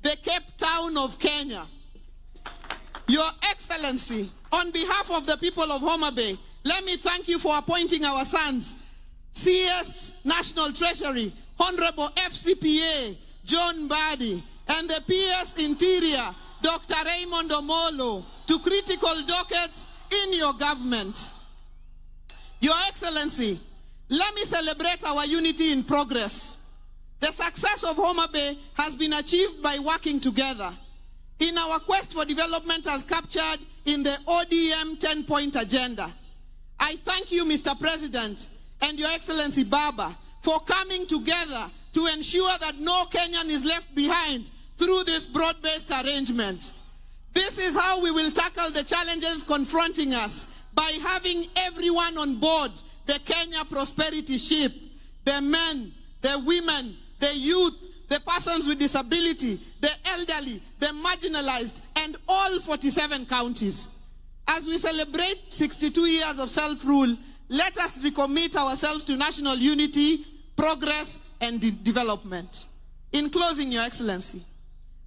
the Cape Town of Kenya. Your Excellency, on behalf of the people of Homa Bay, let me thank you for appointing our sons, CS National Treasury, Honorable FCPA John Badi, and the PS Interior, Dr. Raymond Omolo, to critical dockets in your government. Your Excellency, let me celebrate our unity in progress. The success of Homa Bay has been achieved by working together in our quest for development as captured in the ODM 10-point agenda. I thank you, Mr. President, and Your Excellency Baba, for coming together to ensure that no Kenyan is left behind through this broad-based arrangement. This is how we will tackle the challenges confronting us, by having everyone on board the Kenya prosperity ship, the men, the women, the youth, the persons with disability, the elderly, the marginalized, and all 47 counties. As we celebrate 62 years of self-rule, let us recommit ourselves to national unity, progress, and development. In closing, Your Excellency,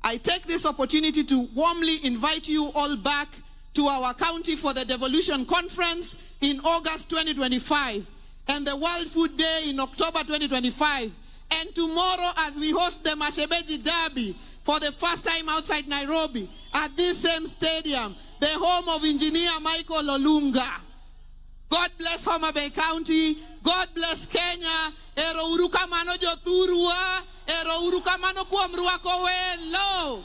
I take this opportunity to warmly invite you all back to our county for the Devolution Conference in August 2025 and the World Food Day in October 2025. And tomorrow, as we host the Mashebeji Derby for the first time outside Nairobi at this same stadium, the home of Engineer Michael Olunga. God bless Homa Bay County. God bless Kenya. Ero urukamano jothurua. Ero urukamano kuamrua kowelo.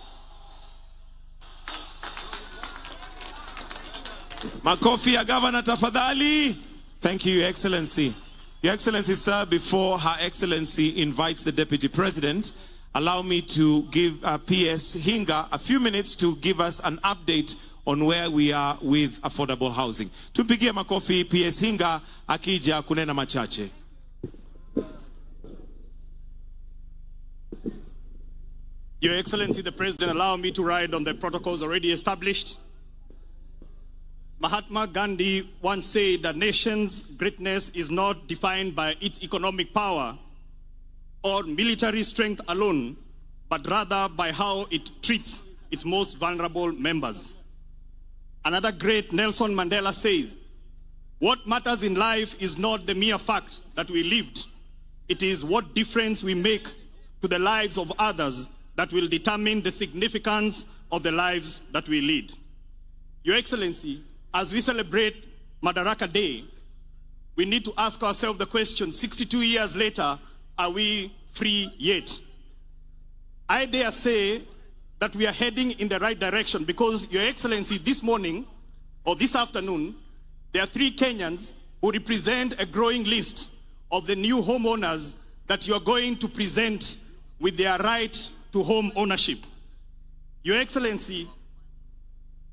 Makofi ya Governor tafadhali. Thank you, Your Excellency. Your Excellency, sir, before Her Excellency invites the Deputy President, allow me to give PS Hinga a few minutes to give us an update on where we are with affordable housing. Tumpigie makofi PS Hinga akija kunena machache. Your Excellency, the President, allow me to ride on the protocols already established. Mahatma Gandhi once said that nation's greatness is not defined by its economic power or military strength alone, but rather by how it treats its most vulnerable members. Another great, Nelson Mandela, says, what matters in life is not the mere fact that we lived. It is what difference we make to the lives of others that will determine the significance of the lives that we lead. Your Excellency, as we celebrate Madaraka Day, we need to ask ourselves the question, 62 years later, are we free yet? I dare say that we are heading in the right direction because, Your Excellency, this morning or this afternoon, there are 3 Kenyans who represent a growing list of the new homeowners that you are going to present with their right to home ownership. Your Excellency,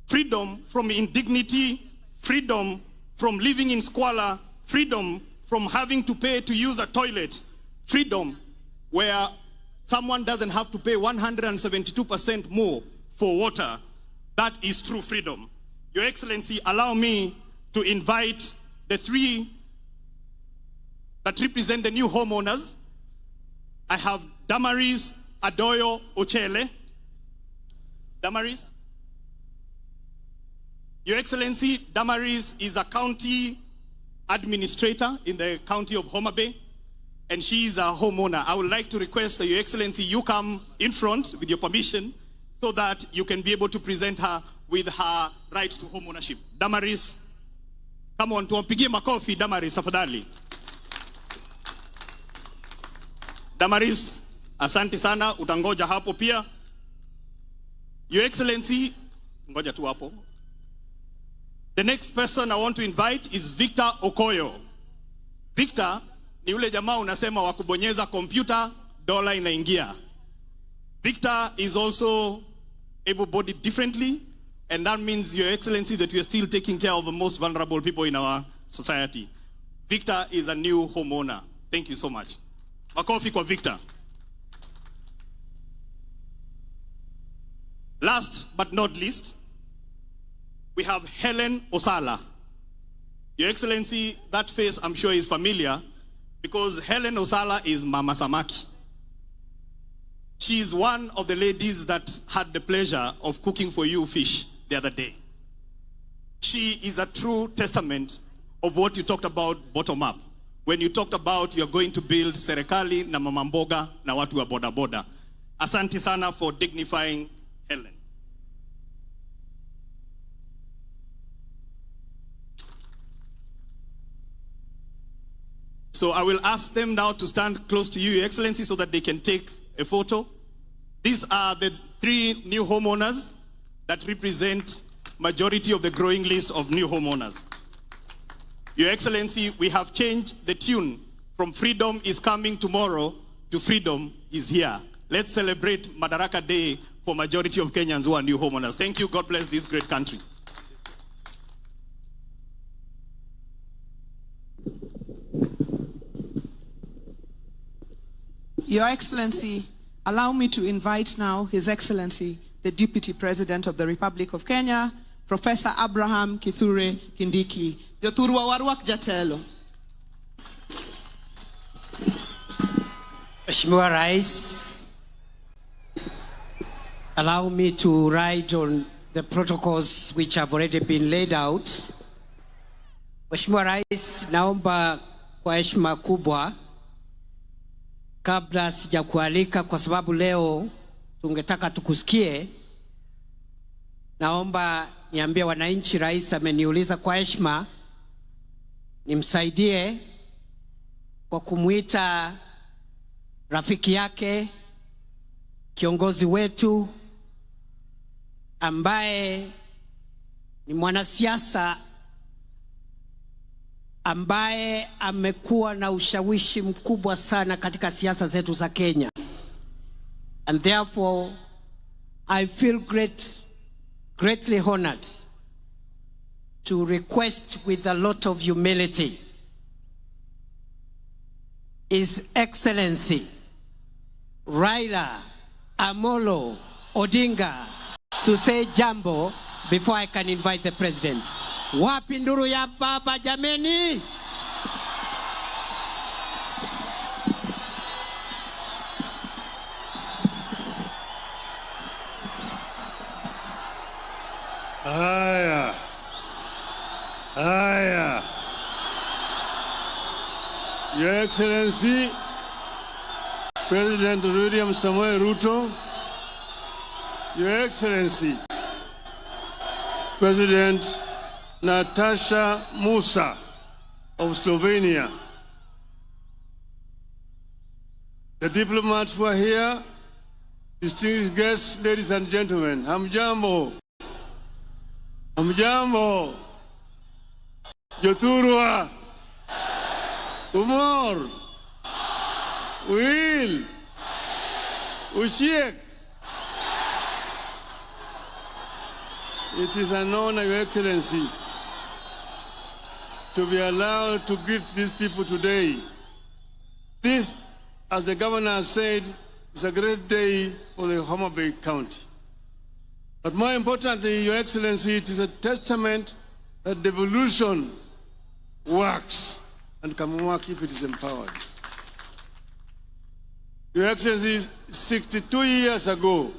freedom from indignity, freedom from living in squalor, freedom from having to pay to use a toilet, freedom where someone doesn't have to pay 172% more for water. That is true freedom. Your Excellency, allow me to invite the 3 that represent the new homeowners. I have Damaris Adoyo Ochele. Damaris. Your Excellency, Damaris is a county administrator in the county of Homa Bay, and she is a homeowner. I would like to request that, Your Excellency, you come in front with your permission so that you can be able to present her with her right to home ownership. Damaris, come on, tuampigie makofi Damaris tafadhali. Damaris, asante sana, utangoja hapo pia. Your Excellency, ngoja tu hapo. The next person I want to invite is Victor Okoyo. Victor ni ule jamaa unasema wakubonyeza computer, dola inaingia. Victor is also able-bodied differently, and that means, Your Excellency, that we are still taking care of the most vulnerable people in our society. Victor is a new homeowner. Thank you so much. Makofi kwa Victor. Last but not least, we have Helen Osala. Your Excellency, that face I'm sure is familiar because Helen Osala is Mama Samaki. She is one of the ladies that had the pleasure of cooking for you fish the other day. She is a true testament of what you talked about bottom up. When you talked about you're going to build serikali na mama mboga na watu wa boda boda. Asante sana for dignifying Helen. So I will ask them now to stand close to you, Your Excellency, so that they can take a photo. These are the 3 new homeowners that represent majority of the growing list of new homeowners. Your Excellency, we have changed the tune from freedom is coming tomorrow to freedom is here. Let's celebrate Madaraka Day for majority of Kenyans who are new homeowners. Thank you. God bless this great country. Your Excellency, allow me to invite now His Excellency, the Deputy President of the Republic of Kenya, Professor Abraham Kithure Kindiki. Jothurwa warwak jatelo. Mheshimiwa Rais, allow me to write on the protocols which have already been laid out. Mheshimiwa Rais, naomba kwa heshima kubwa, kabla sijakualika kwa sababu leo tungetaka tukusikie, naomba niambie wananchi Rais ameniuliza kwa heshima nimsaidie kwa kumuita rafiki yake, kiongozi wetu ambaye ni mwanasiasa ambaye amekuwa na ushawishi mkubwa sana katika siasa zetu za Kenya. And therefore, I feel greatly honored to request with a lot of humility His Excellency Raila Amolo Odinga to say jambo before I can invite the President. Wapi nduru ya baba jameni? Haya. Your Excellency, President William Ruto, Your Excellency, President Natasha Musa of Slovenia, the diplomats who are here, distinguished guests, ladies and gentlemen, hamjambo, Jothurwa, Umor, Will, Ushiek. It is an honor, Your Excellency, to be allowed to greet these people today. This, as the governor has said, is a great day for the Homa Bay County. But more importantly, Your Excellency, it is a testament that devolution works and can work if it is empowered. Your Excellency, 62 years ago,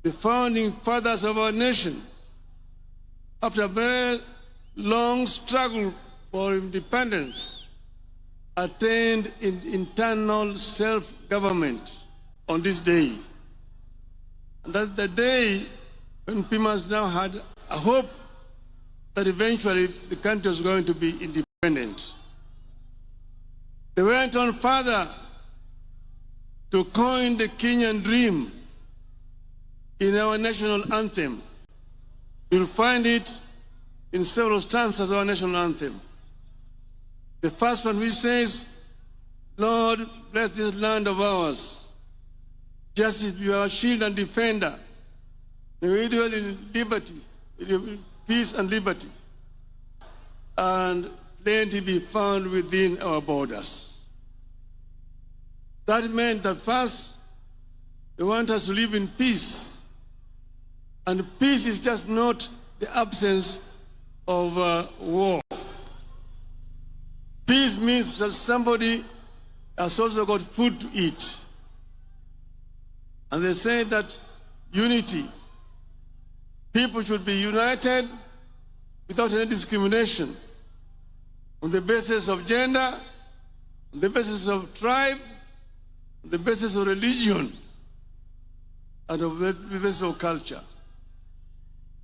the founding fathers of our nation, after a very long struggle for independence, attained internal self-government on this day. And that's the day when Pimas now had a hope that eventually the country was going to be independent. They went on further to coin the Kenyan dream in our national anthem. You'll find it in several stanzas of our national anthem. The first one which says, Lord, bless this land of ours. Justice be our shield and defender. May we dwell in liberty, peace and liberty, and plenty be found within our borders. That meant that first, they want us to live in peace. And peace is just not the absence of war. Peace means that somebody has also got food to eat. And they say that unity, people should be united without any discrimination on the basis of gender, on the basis of tribe, on the basis of religion, and on the basis of culture.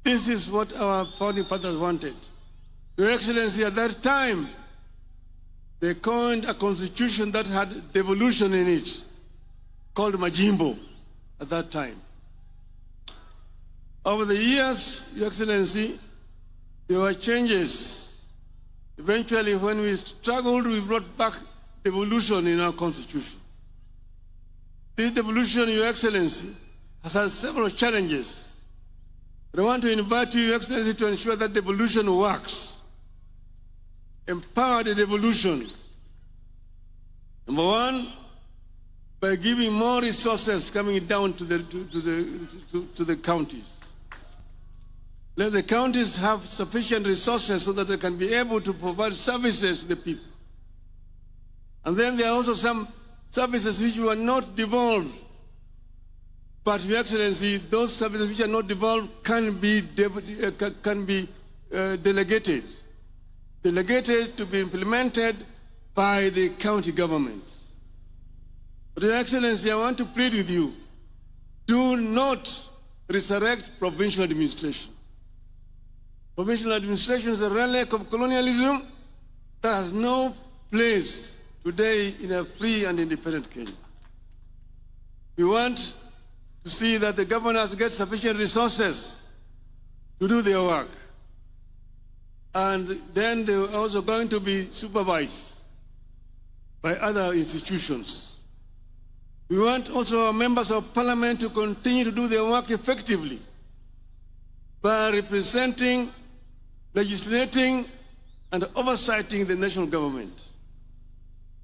This is what our founding fathers wanted. Your Excellency, at that time, they coined a constitution that had devolution in it, called Majimbo at that time. Over the years, Your Excellency, there were changes. Eventually, when we struggled, we brought back devolution in our constitution. This devolution, Your Excellency, has had several challenges. But I want to invite you, Your Excellency, to ensure that devolution works. Empower the devolution. Number one, by giving more resources coming down to the counties. Let the counties have sufficient resources so that they can be able to provide services to the people. And then there are also some services which were not devolved. But, Your Excellency, those services which are not devolved can be delegated. Delegated to be implemented by the county government. But, Your Excellency, I want to plead with you, do not resurrect provincial administration. Provincial administration is a relic of colonialism that has no place today in a free and independent Kenya. We want to see that the governors get sufficient resources to do their work. And then they are also going to be supervised by other institutions. We want also our members of parliament to continue to do their work effectively by representing, legislating, and oversighting the national government,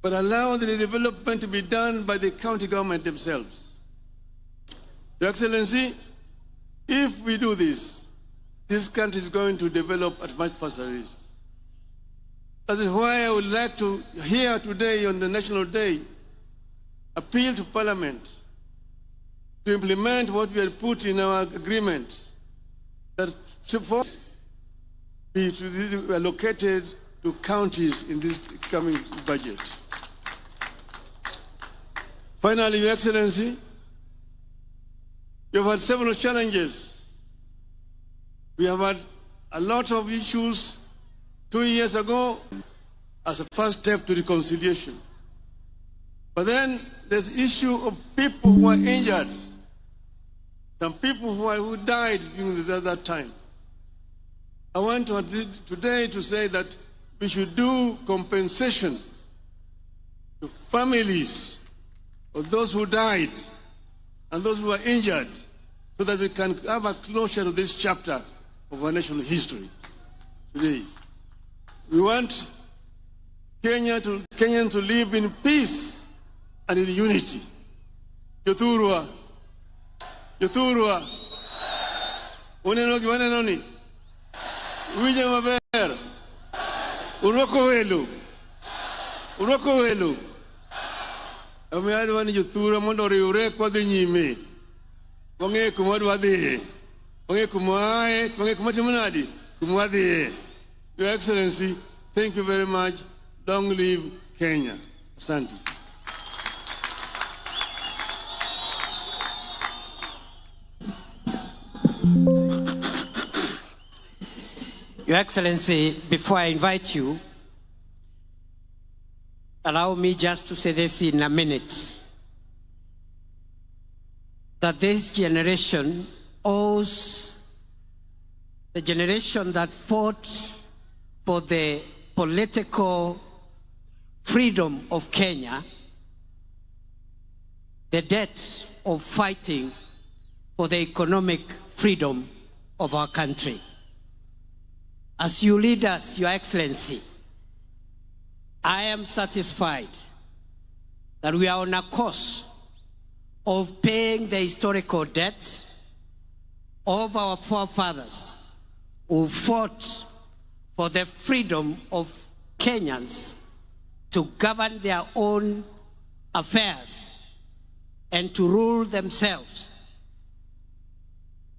but allow the development to be done by the county government themselves. Your Excellency, if we do this country is going to develop at much faster rate. That is why I would like to, here today on the National Day, appeal to Parliament to implement what we had put in our agreement, that support be allocated to counties in this coming budget. Finally, Your Excellency, you've had several challenges. We have had a lot of issues 2 years ago as a first step to reconciliation. But then there's the issue of people who are injured, some people who died during that time. I want to today to say that we should do compensation to families of those who died and those who are injured, so that we can have a closure to this chapter of our national history today. We want Kenyans to live in peace and in unity. Yothurwa. Unenoni. Wije maber. Uroko welu. Amiadwa ni Yothurwa mondo riure kwa dhi nyime. Wange kumadwa dhi. Wange kumae, wange kumatimunadi. Kumwadhi. Your Excellency, thank you very much. Long live Kenya. Asante. Your Excellency, before I invite you, allow me just to say this in a minute. That this generation owes the generation that fought for the political freedom of Kenya, the debt of fighting for the economic freedom of our country. As you lead us, Your Excellency, I am satisfied that we are on a course of paying the historical debt of our forefathers who fought for the freedom of Kenyans to govern their own affairs and to rule themselves.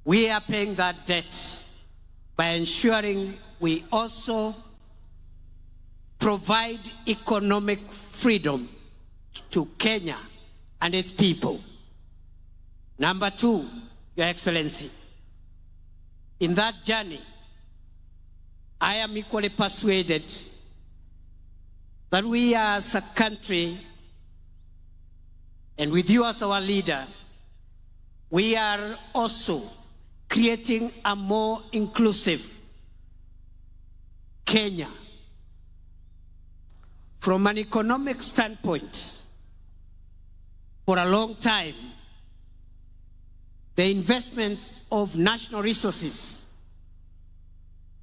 We are paying that debt by ensuring we also provide economic freedom to Kenya and its people. Number two, Your Excellency, in that journey, I am equally persuaded that we as a country, and with you as our leader, we are also creating a more inclusive Kenya. From an economic standpoint, for a long time, the investments of national resources,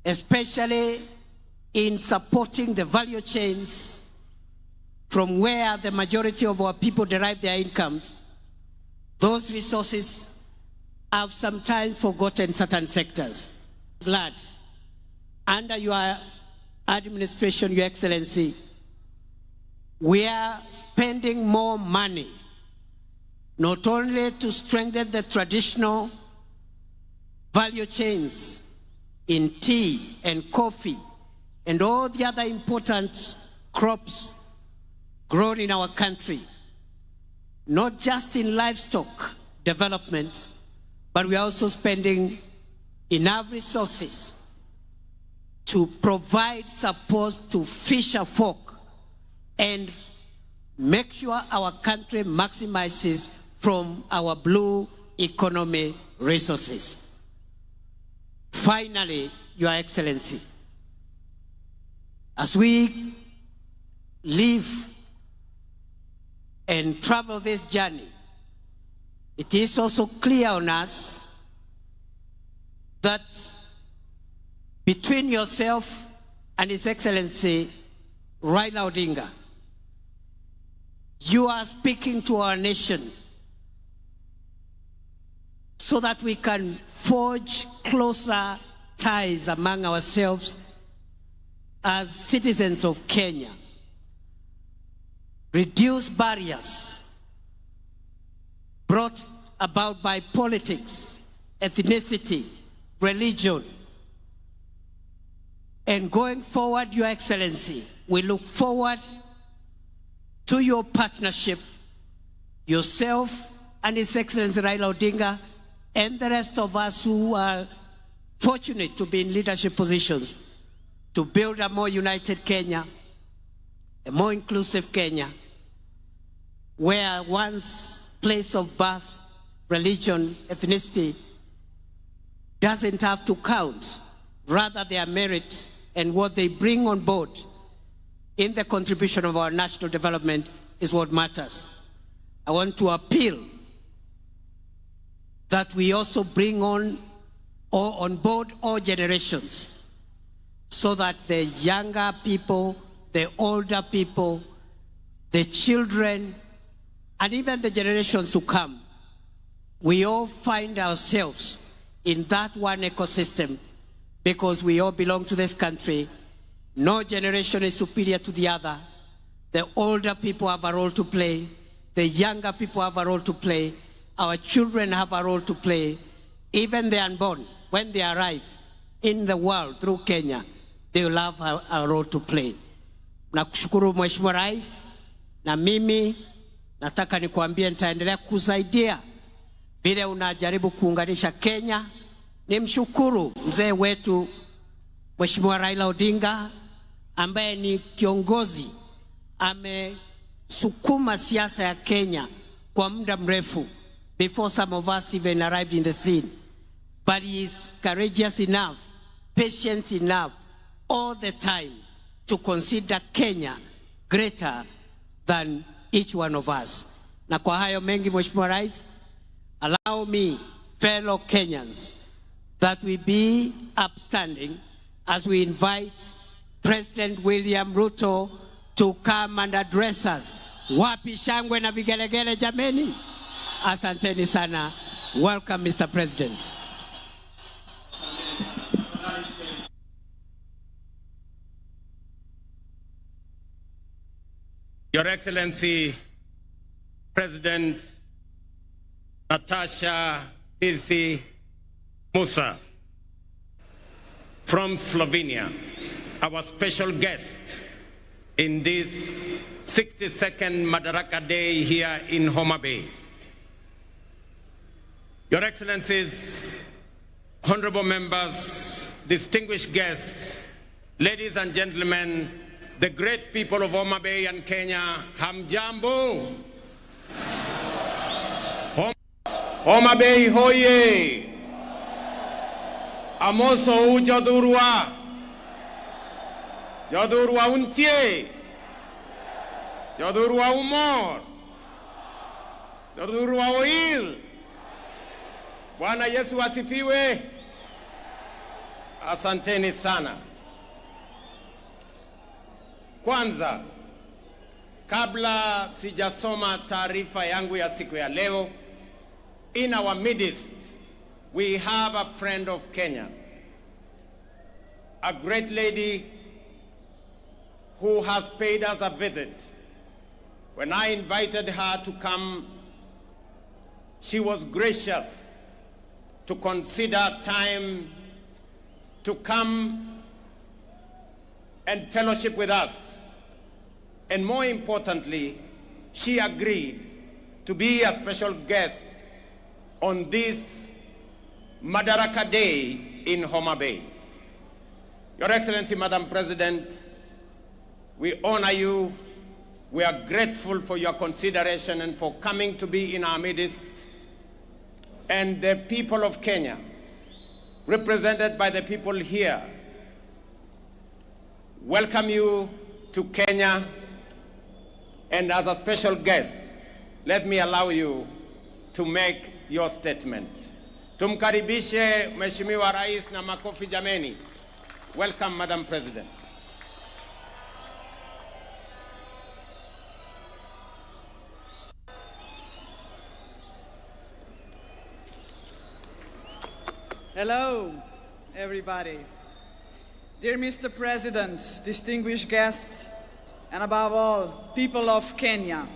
especially in supporting the value chains from where the majority of our people derive their income, those resources have sometimes forgotten certain sectors. Glad, under your administration, Your Excellency, we are spending more money, not only to strengthen the traditional value chains in tea and coffee and all the other important crops grown in our country, not just in livestock development, but we are also spending enough resources to provide support to fisher folk and make sure our country maximizes from our blue economy resources. Finally, Your Excellency, as we live and travel this journey, it is also clear on us that between yourself and His Excellency Raila Odinga, you are speaking to our nation so that we can forge closer ties among ourselves as citizens of Kenya, reduce barriers brought about by politics, ethnicity, religion. And going forward, Your Excellency, we look forward to your partnership, yourself and His Excellency Raila Odinga, and the rest of us who are fortunate to be in leadership positions, to build a more united Kenya, a more inclusive Kenya, where one's place of birth, religion, ethnicity doesn't have to count. Rather, their merit and what they bring on board in the contribution of our national development is what matters. I want to appeal that we also bring on board all generations, so that the younger people, the older people, the children, and even the generations to come, we all find ourselves in that one ecosystem, because we all belong to this country. No generation is superior to the other. The older people have a role to play. The younger people have a role to play. Our children have a role to play. Even the unborn, when they arrive in the world through Kenya, they will have a role to play. Nakushukuru Mheshimiwa Rais, na mimi nataka nikuambie nitaendelea kusaidia vile unajaribu kuunganisha Kenya. Nimshukuru mzee wetu Mheshimiwa Raila Odinga, ambaye ni kiongozi amesukuma siasa ya Kenya kwa muda mrefu, before some of us even arrived in the scene. But he is courageous enough, patient enough, all the time to consider Kenya greater than each one of us. Na kwa hayo mengi, Mheshimiwa Rais, allow me, fellow Kenyans, that we be upstanding as we invite President William Ruto to come and address us. Wapi shangwe na vigelegele jameni? Asanteni sana. Welcome, Mr. President. Your Excellency, President Natasha Pirsi Musa from Slovenia, our special guest in this 62nd Madaraka Day here in Homa Bay. Your Excellencies, honorable members, distinguished guests, ladies and gentlemen, the great people of Homa Bay and Kenya, hamjambo. Homa Bay hoye. Amoso jodurwa. Jodurwa untie. Jodurwa umor. Jodurwa oil. Bwana Yesu asifiwe. Asanteni sana. Kwanza, kabla sijasoma taarifa yangu ya siku ya leo, in our midst, we have a friend of Kenya, a great lady who has paid us a visit. When I invited her to come, she was gracious to consider time to come and fellowship with us. And more importantly, she agreed to be a special guest on this Madaraka Day in Homa Bay. Your Excellency, Madam President, we honor you. We are grateful for your consideration and for coming to be in our midst. And the people of Kenya, represented by the people here, welcome you to Kenya. And as a special guest, let me allow you to make your statement. Tumkaribishe Mheshimiwa Rais na makofi jameni. Welcome, Madam President. Hello, everybody. Dear Mr. President, distinguished guests, and above all, people of Kenya,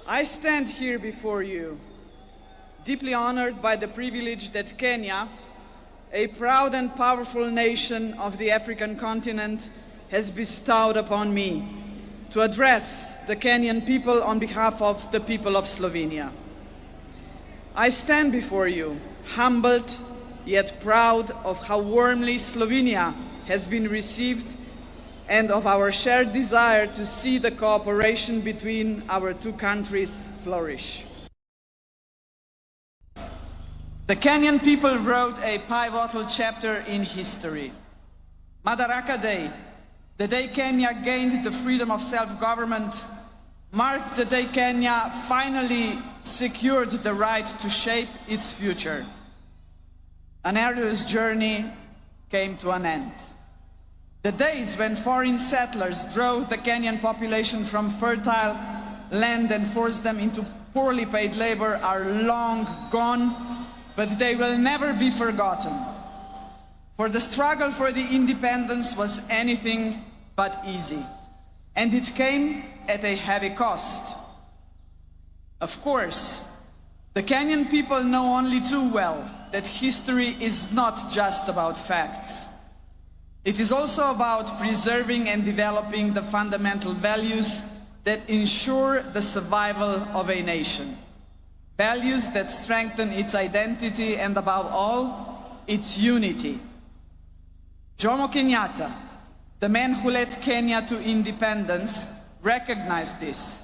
I stand here before you, deeply honored by the privilege that Kenya, a proud and powerful nation of the African continent, has bestowed upon me to address the Kenyan people on behalf of the people of Slovenia. I stand before you, humbled yet proud of how warmly Slovenia has been received and of our shared desire to see the cooperation between our two countries flourish. The Kenyan people wrote a pivotal chapter in history. Madaraka Day, the day Kenya gained the freedom of self-government, marked the day Kenya finally secured the right to shape its future. An arduous journey came to an end. The days when foreign settlers drove the Kenyan population from fertile land and forced them into poorly paid labor are long gone, but they will never be forgotten. For the struggle for the independence was anything but easy, and it came at a heavy cost. Of course, the Kenyan people know only too well that history is not just about facts. It is also about preserving and developing the fundamental values that ensure the survival of a nation. Values that strengthen its identity and, above all, its unity. Jomo Kenyatta, the man who led Kenya to independence, recognized this.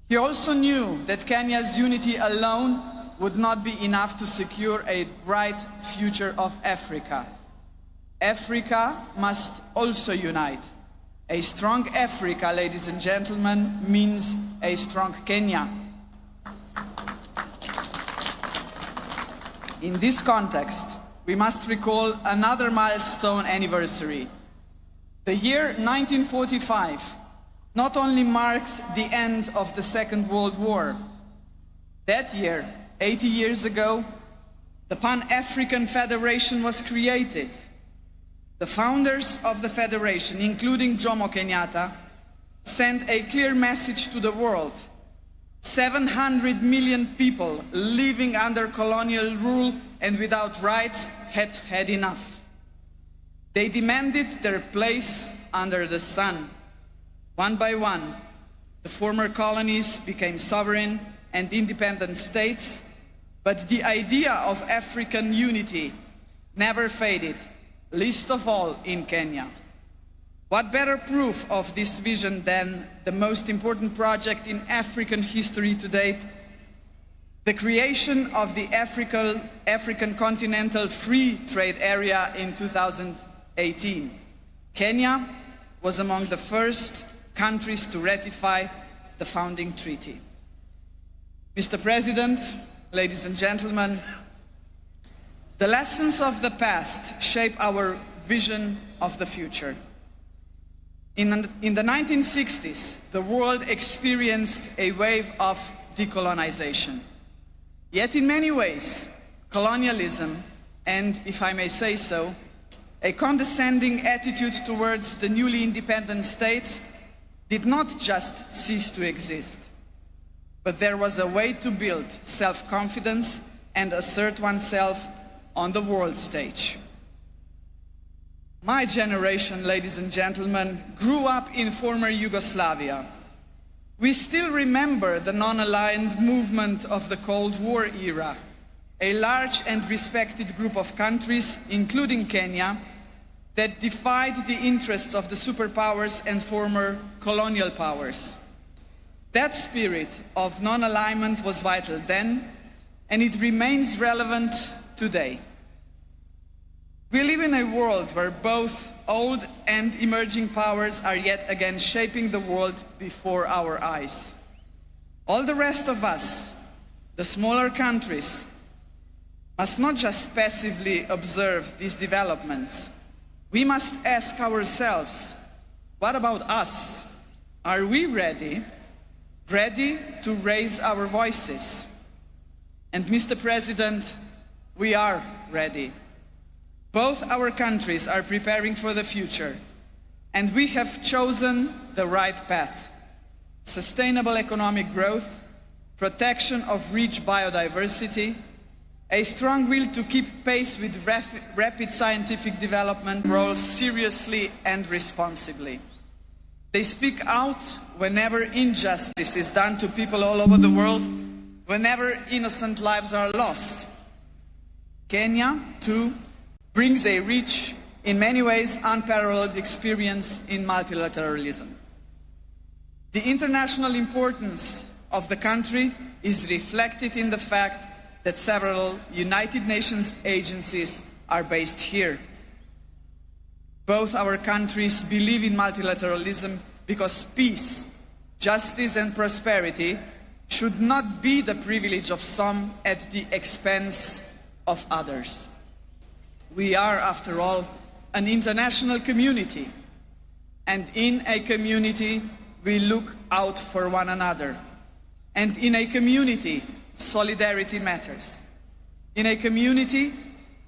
He also knew that Kenya's unity alone would not be enough to secure a bright future of Africa. Africa must also unite. A strong Africa, ladies and gentlemen, means a strong Kenya. In this context, we must recall another milestone anniversary. The year 1945 not only marked the end of the Second World War. That year, 80 years ago, the Pan-African Federation was created. The founders of the Federation, including Jomo Kenyatta, sent a clear message to the world. 700 million people living under colonial rule and without rights had had enough. They demanded their place under the sun. One by one, the former colonies became sovereign and independent states, but the idea of African unity never faded, least of all in Kenya. What better proof of this vision than the most important project in African history to date, the creation of the African Continental Free Trade Area in 2018. Kenya was among the first countries to ratify the founding treaty. Mr. President, ladies and gentlemen, the lessons of the past shape our vision of the future. In the 1960s, the world experienced a wave of decolonization. Yet in many ways, colonialism, and if I may say so, a condescending attitude towards the newly independent states did not just cease to exist, but there was a way to build self-confidence and assert oneself on the world stage. My generation, ladies and gentlemen, grew up in former Yugoslavia. We still remember the non-aligned movement of the Cold War era, a large and respected group of countries, including Kenya, that defied the interests of the superpowers and former colonial powers. That spirit of non-alignment was vital then, and it remains relevant today. We live in a world where both old and emerging powers are yet again shaping the world before our eyes. All the rest of us, the smaller countries, must not just passively observe these developments. We must ask ourselves, what about us? Are we ready to raise our voices? And Mr. President, we are ready. Both our countries are preparing for the future, and we have chosen the right path. Sustainable economic growth, protection of rich biodiversity, a strong will to keep pace with rapid scientific development roles seriously and responsibly. They speak out whenever injustice is done to people all over the world, whenever innocent lives are lost. Kenya, too, brings a rich, in many ways unparalleled experience in multilateralism. The international importance of the country is reflected in the fact that several United Nations agencies are based here. Both our countries believe in multilateralism because peace, justice and prosperity should not be the privilege of some at the expense of others. We are, after all, an international community, and in a community we look out for one another. And in a community, solidarity matters. In a community,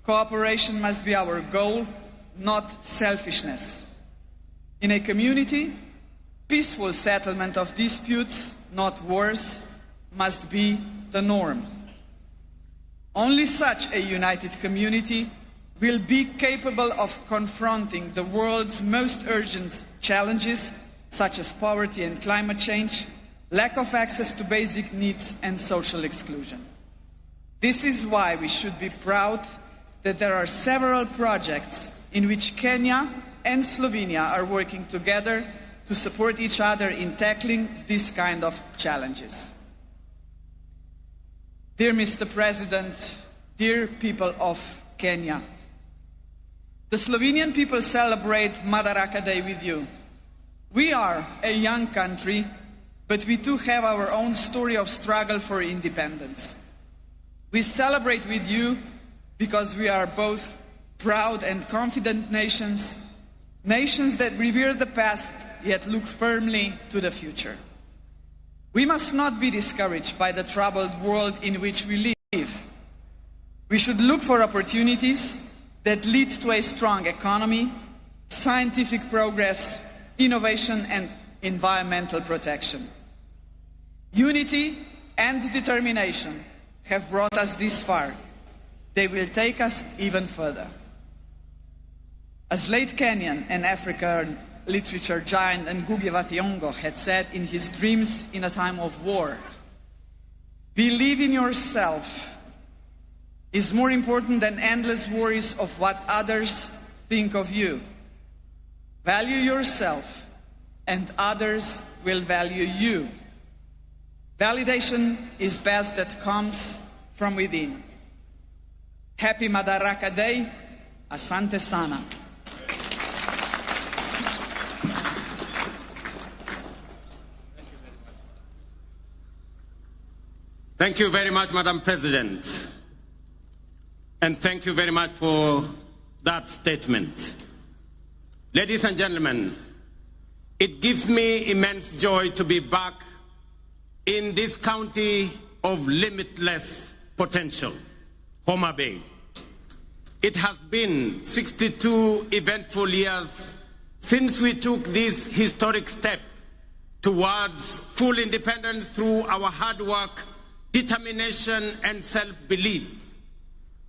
cooperation must be our goal, not selfishness. In a community, peaceful settlement of disputes, not wars, must be the norm. Only such a united community will be capable of confronting the world's most urgent challenges, such as poverty and climate change, lack of access to basic needs and social exclusion. This is why we should be proud that there are several projects in which Kenya and Slovenia are working together to support each other in tackling this kind of challenges. Dear Mr. President, dear people of Kenya, the Slovenian people celebrate Madaraka Day with you. We are a young country, but we too have our own story of struggle for independence. We celebrate with you because we are both proud and confident nations, nations that revere the past yet look firmly to the future. We must not be discouraged by the troubled world in which we live. We should look for opportunities that lead to a strong economy, scientific progress, innovation and environmental protection. Unity and determination have brought us this far. They will take us even further. As late Kenyan and African literature giant Ngugi wa Thiong'o had said in his Dreams in a Time of War, believe in yourself is more important than endless worries of what others think of you. Value yourself and others will value you. Validation is best that comes from within. Happy Madaraka Day. Asante sana. Thank you very much, Madam President. And thank you very much for that statement. Ladies and gentlemen, it gives me immense joy to be back in this county of limitless potential, Homa Bay. It has been 62 eventful years since we took this historic step towards full independence through our hard work, determination, and self-belief.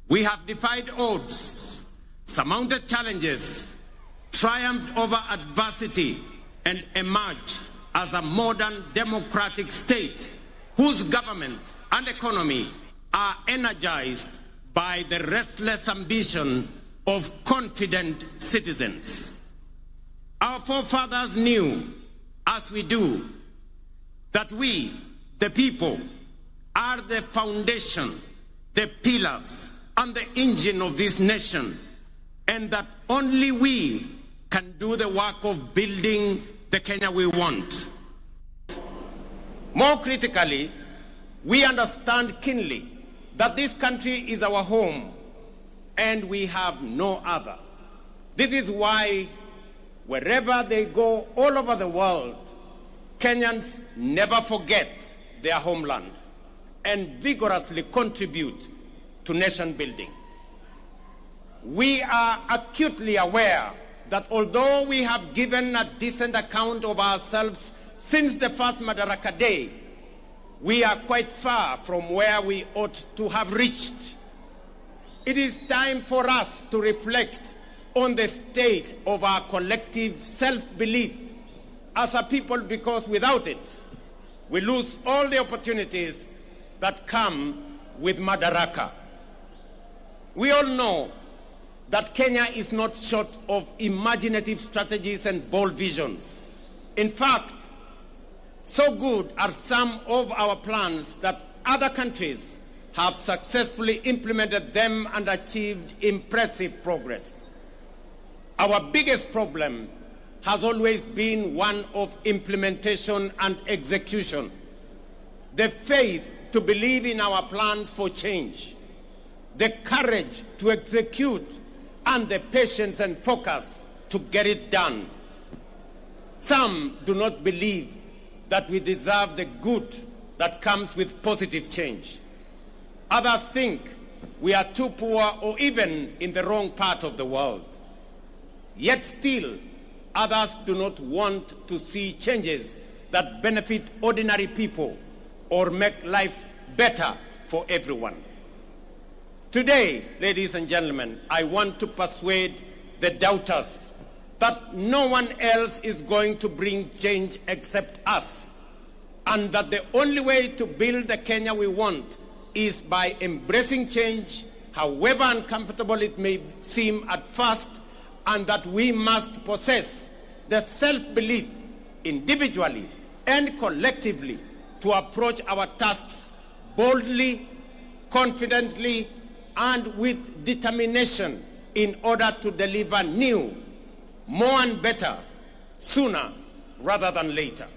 We have defied odds, surmounted challenges, triumphed over adversity, and emerged as a modern democratic state whose government and economy are energized by the restless ambition of confident citizens. Our forefathers knew, as we do, that we, the people, are the foundation, the pillars, and the engine of this nation, and that only we can do the work of building the Kenya we want. More critically, we understand keenly that this country is our home and we have no other. This is why wherever they go all over the world, Kenyans never forget their homeland and vigorously contribute to nation building. We are acutely aware that although we have given a decent account of ourselves since the first Madaraka Day, we are quite far from where we ought to have reached. It is time for us to reflect on the state of our collective self-belief as a people, because without it, we lose all the opportunities that come with Madaraka. We all know that Kenya is not short of imaginative strategies and bold visions. In fact, so good are some of our plans that other countries have successfully implemented them and achieved impressive progress. Our biggest problem has always been one of implementation and execution. The faith to believe in our plans for change, the courage to execute, and the patience and focus to get it done. Some do not believe that we deserve the good that comes with positive change. Others think we are too poor or even in the wrong part of the world. Yet still, others do not want to see changes that benefit ordinary people or make life better for everyone. Today, ladies and gentlemen, I want to persuade the doubters that no one else is going to bring change except us, and that the only way to build the Kenya we want is by embracing change, however uncomfortable it may seem at first, and that we must possess the self-belief individually and collectively to approach our tasks boldly, confidently, and with determination in order to deliver new, more and better, sooner rather than later.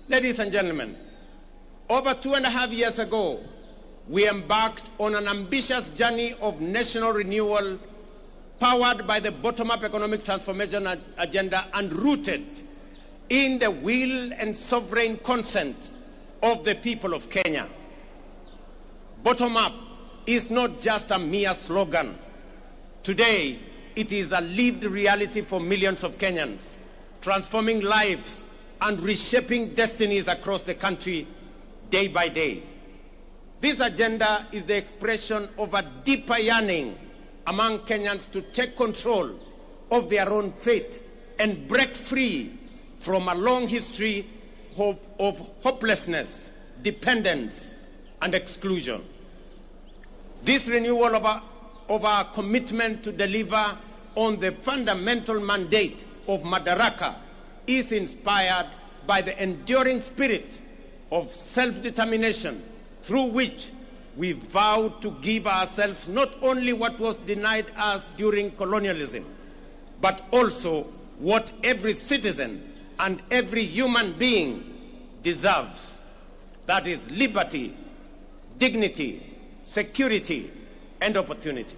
Ladies and gentlemen, over 2.5 years ago, we embarked on an ambitious journey of national renewal powered by the bottom-up economic transformation agenda and rooted in the will and sovereign consent of the people of Kenya. Bottom-up is not just a mere slogan. Today, it is a lived reality for millions of Kenyans, transforming lives and reshaping destinies across the country day by day. This agenda is the expression of a deeper yearning among Kenyans to take control of their own fate and break free from a long history of hopelessness, dependence, and exclusion. This renewal of our commitment to deliver on the fundamental mandate of Madaraka is inspired by the enduring spirit of self-determination through which we vow to give ourselves not only what was denied us during colonialism, but also what every citizen and every human being deserves. That is liberty, dignity, security, and opportunity.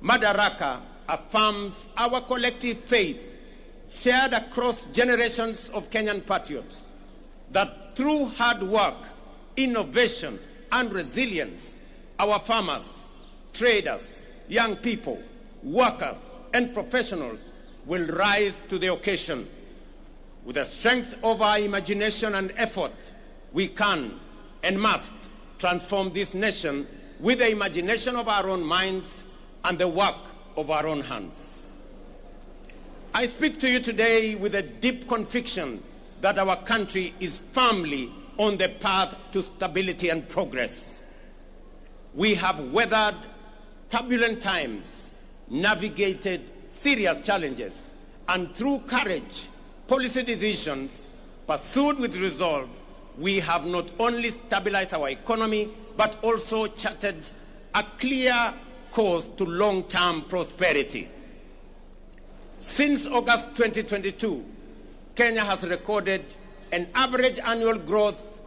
Madaraka affirms our collective faith, shared across generations of Kenyan patriots, that through hard work, innovation, and resilience, our farmers, traders, young people, workers, and professionals will rise to the occasion. With the strength of our imagination and effort, we can and must transform this nation with the imagination of our own minds and the work of our own hands. I speak to you today with a deep conviction that our country is firmly on the path to stability and progress. We have weathered turbulent times, navigated serious challenges, and through courage, policy decisions pursued with resolve, we have not only stabilized our economy, but also charted a clear course to long-term prosperity. Since August 2022, Kenya has recorded an average annual growth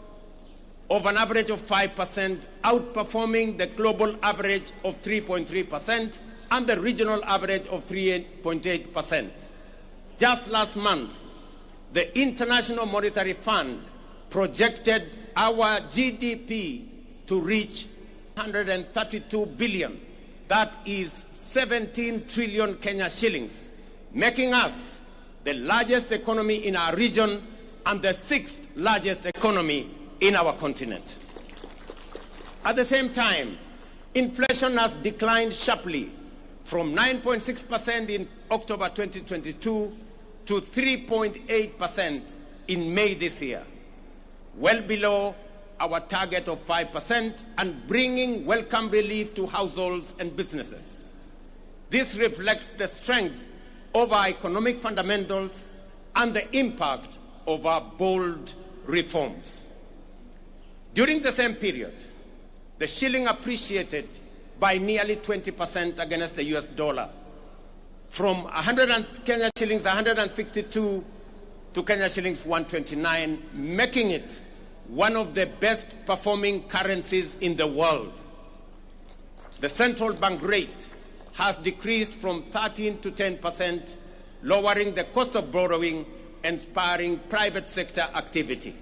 of an average of 5%, outperforming the global average of 3.3% and the regional average of 3.8%. Just last month, the International Monetary Fund projected our GDP to reach 132 billion. That is 17 trillion Kenya shillings, making us the largest economy in our region and the 6th largest economy in our continent. At the same time, inflation has declined sharply from 9.6% in October 2022 to 3.8% in May this year, well below our target of 5% and bringing welcome relief to households and businesses. This reflects the strength of our economic fundamentals and the impact of our bold reforms. During the same period, the shilling appreciated by nearly 20% against the US dollar, from Kenya shillings 162 to Kenya shillings 129, making it one of the best performing currencies in the world. The central bank rate has decreased from 13 to 10%, lowering the cost of borrowing and spurring private sector activity.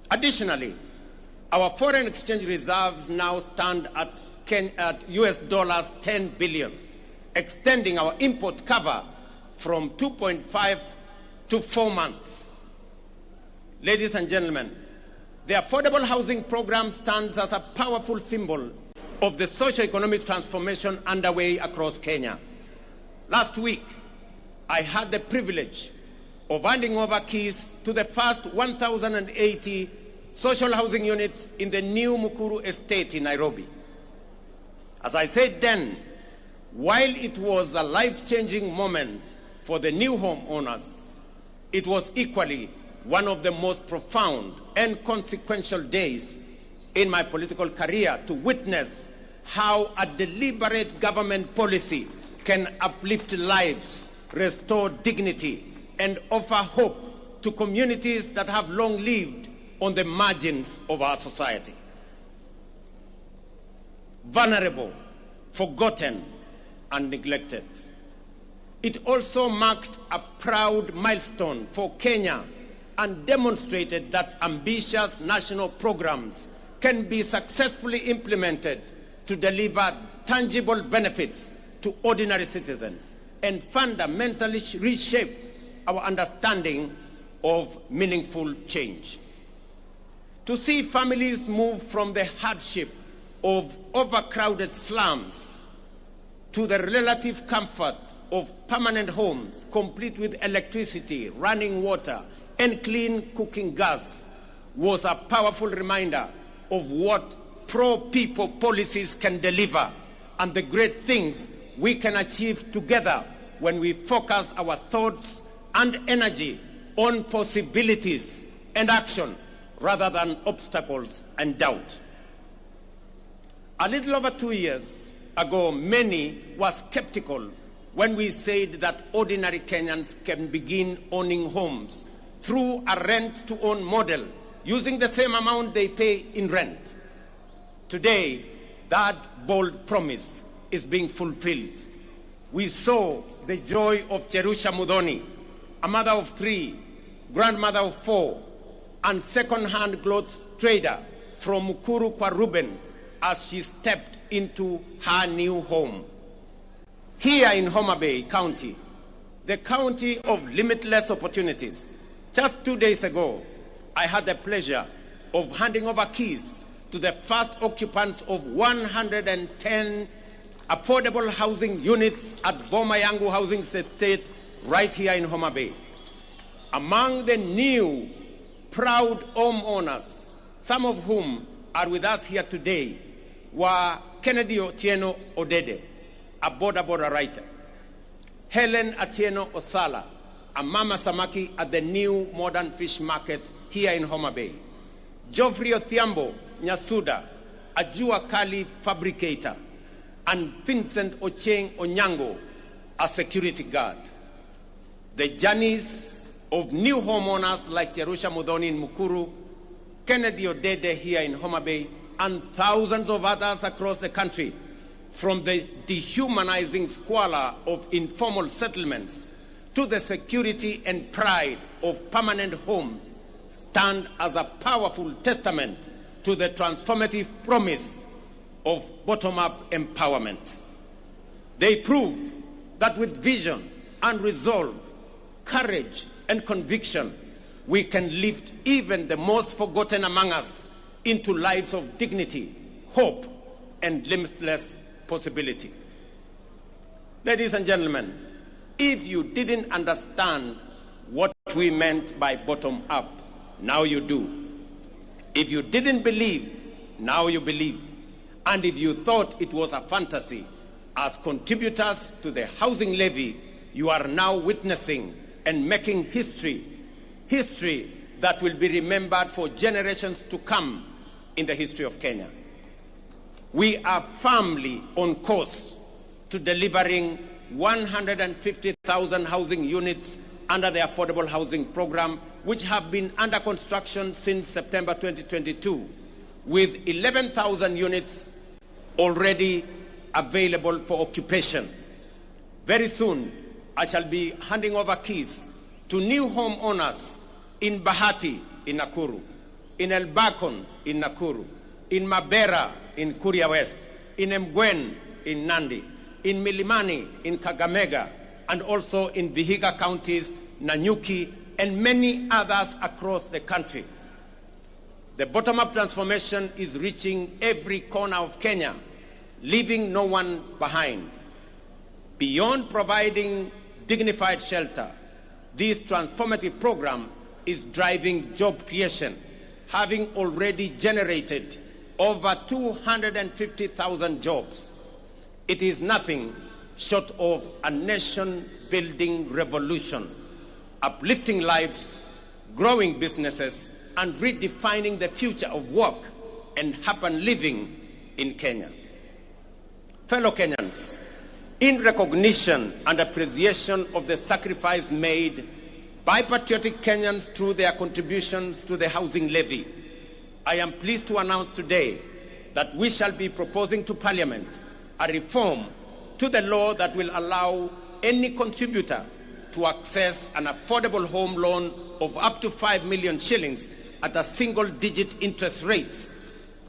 Additionally, our foreign exchange reserves now stand at US dollars 10 billion, extending our import cover from 2.5 to 4 months. Ladies and gentlemen, the affordable housing program stands as a powerful symbol of the socio-economic transformation underway across Kenya. Last week, I had the privilege of handing over keys to the first 1,080 social housing units in the new Mukuru estate in Nairobi. As I said then, while it was a life-changing moment for the new homeowners, it was equally one of the most profound and consequential days in my political career to witness how a deliberate government policy can uplift lives, restore dignity, and offer hope to communities that have long lived on the margins of our society. Vulnerable, forgotten, and neglected. It also marked a proud milestone for Kenya and demonstrated that ambitious national programs can be successfully implemented to deliver tangible benefits to ordinary citizens and fundamentally reshape our understanding of meaningful change. To see families move from the hardship of overcrowded slums to the relative comfort of permanent homes, complete with electricity, running water, and clean cooking gas, was a powerful reminder of what pro-people policies can deliver and the great things we can achieve together when we focus our thoughts and energy on possibilities and action rather than obstacles and doubt. A little over 2 years ago, many were skeptical when we said that ordinary Kenyans can begin owning homes through a rent-to-own model using the same amount they pay in rent. Today, that bold promise is being fulfilled. We saw the joy of Cherusha Mudhoni, a mother of 3, grandmother of 4, and second-hand clothes trader from Mukuru kwa Ruben as she stepped into her new home. Here in Homa Bay County, the county of limitless opportunities, just 2 days ago, I had the pleasure of handing over keys to the first occupants of 110 affordable housing units at Boma Yangu Housing Estate right here in Homa Bay. Among the new proud homeowners, some of whom are with us here today, were Kennedy Otieno Odede, a border writer, Helen Atieno Osala, a mama samaki at the new modern fish market here in Homa Bay, Geoffrey Othiambo Nyasuda, a Jua Kali fabricator, and Vincent Ocheng Onyango, a security guard. The journeys of new homeowners like Cherusha Mudhoni in Mukuru, Kennedy Odede here in Homa Bay, and thousands of others across the country, from the dehumanizing squalor of informal settlements to the security and pride of permanent homes, stand as a powerful testament to the transformative promise of bottom-up empowerment. They prove that with vision and resolve, courage and conviction, we can lift even the most forgotten among us into lives of dignity, hope, and limitless possibility. Ladies and gentlemen, if you didn't understand what we meant by bottom-up, now you do. If you didn't believe, now you believe. And if you thought it was a fantasy, as contributors to the housing levy, you are now witnessing and making history that will be remembered for generations to come in the history of Kenya. We are firmly on course to delivering 150,000 housing units under the Affordable Housing Program, which have been under construction since September 2022, with 11,000 units already available for occupation. Very soon, I shall be handing over keys to new homeowners in Bahati in Nakuru, in Elbakon in Nakuru, in Mabera in Kuria West, in Mgwen in Nandi, in Milimani in Kakamega, and also in Vihiga counties, Nanyuki, and many others across the country. The bottom-up transformation is reaching every corner of Kenya, leaving no one behind. Beyond providing dignified shelter, this transformative program is driving job creation, having already generated over 250,000 jobs. It is nothing short of a nation-building revolution, uplifting lives, growing businesses, and redefining the future of work and urban living in Kenya. Fellow Kenyans, in recognition and appreciation of the sacrifice made by patriotic Kenyans through their contributions to the housing levy, I am pleased to announce today that we shall be proposing to Parliament a reform to the law that will allow any contributor to access an affordable home loan of up to 5 million shillings at a single-digit interest rate,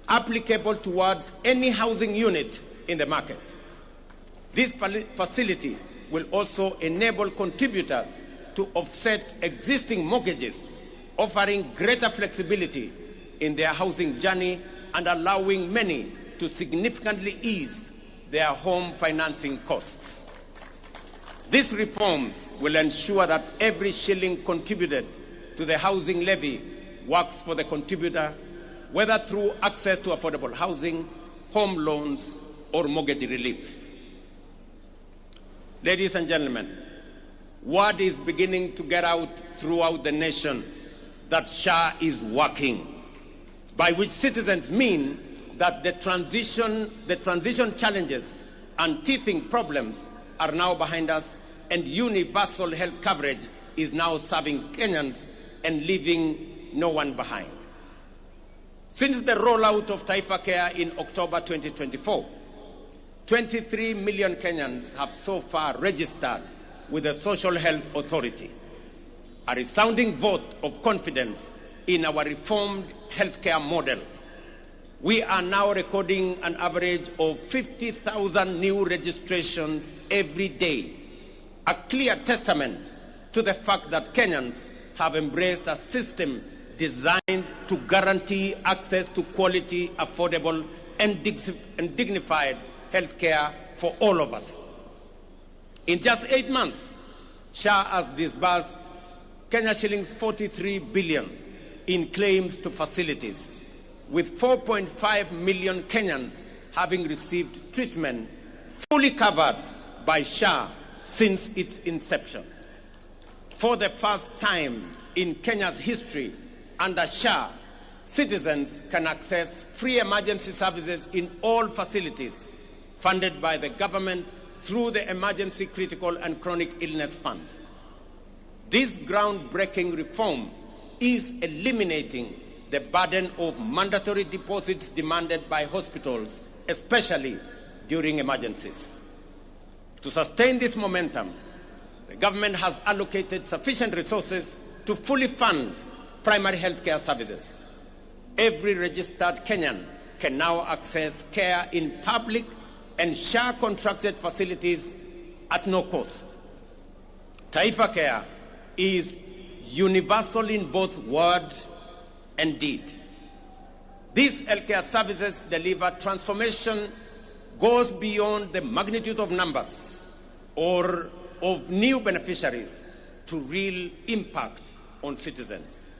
applicable towards any housing unit in the market. This facility will also enable contributors to offset existing mortgages, offering greater flexibility in their housing journey and allowing many to significantly ease their home financing costs. These reforms will ensure that every shilling contributed to the housing levy works for the contributor, whether through access to affordable housing, home loans, or mortgage relief. Ladies and gentlemen, word is beginning to get out throughout the nation that SHA is working, by which citizens mean that the transition challenges and teething problems are now behind us, and universal health coverage is now serving Kenyans and leaving no one behind. Since the rollout of Taifa Care in October 2024, 23 million Kenyans have so far registered with the Social Health Authority, a resounding vote of confidence in our reformed healthcare model. We are now recording an average of 50,000 new registrations every day, a clear testament to the fact that Kenyans have embraced a system designed to guarantee access to quality, affordable, and dignified healthcare for all of us. In just 8 months, SHA has disbursed Kenya shillings 43 billion in claims to facilities, with 4.5 million Kenyans having received treatment fully covered by SHA since its inception. For the first time in Kenya's history, under SHA, citizens can access free emergency services in all facilities funded by the government through the Emergency Critical and Chronic Illness Fund. This groundbreaking reform is eliminating the burden of mandatory deposits demanded by hospitals, especially during emergencies. To sustain this momentum, the government has allocated sufficient resources to fully fund primary health care services. Every registered Kenyan can now access care in public and SHA-contracted facilities at no cost. Taifa Care is universal in both word and deed. These healthcare services deliver transformation goes beyond the magnitude of numbers or of new beneficiaries to real impact on citizens.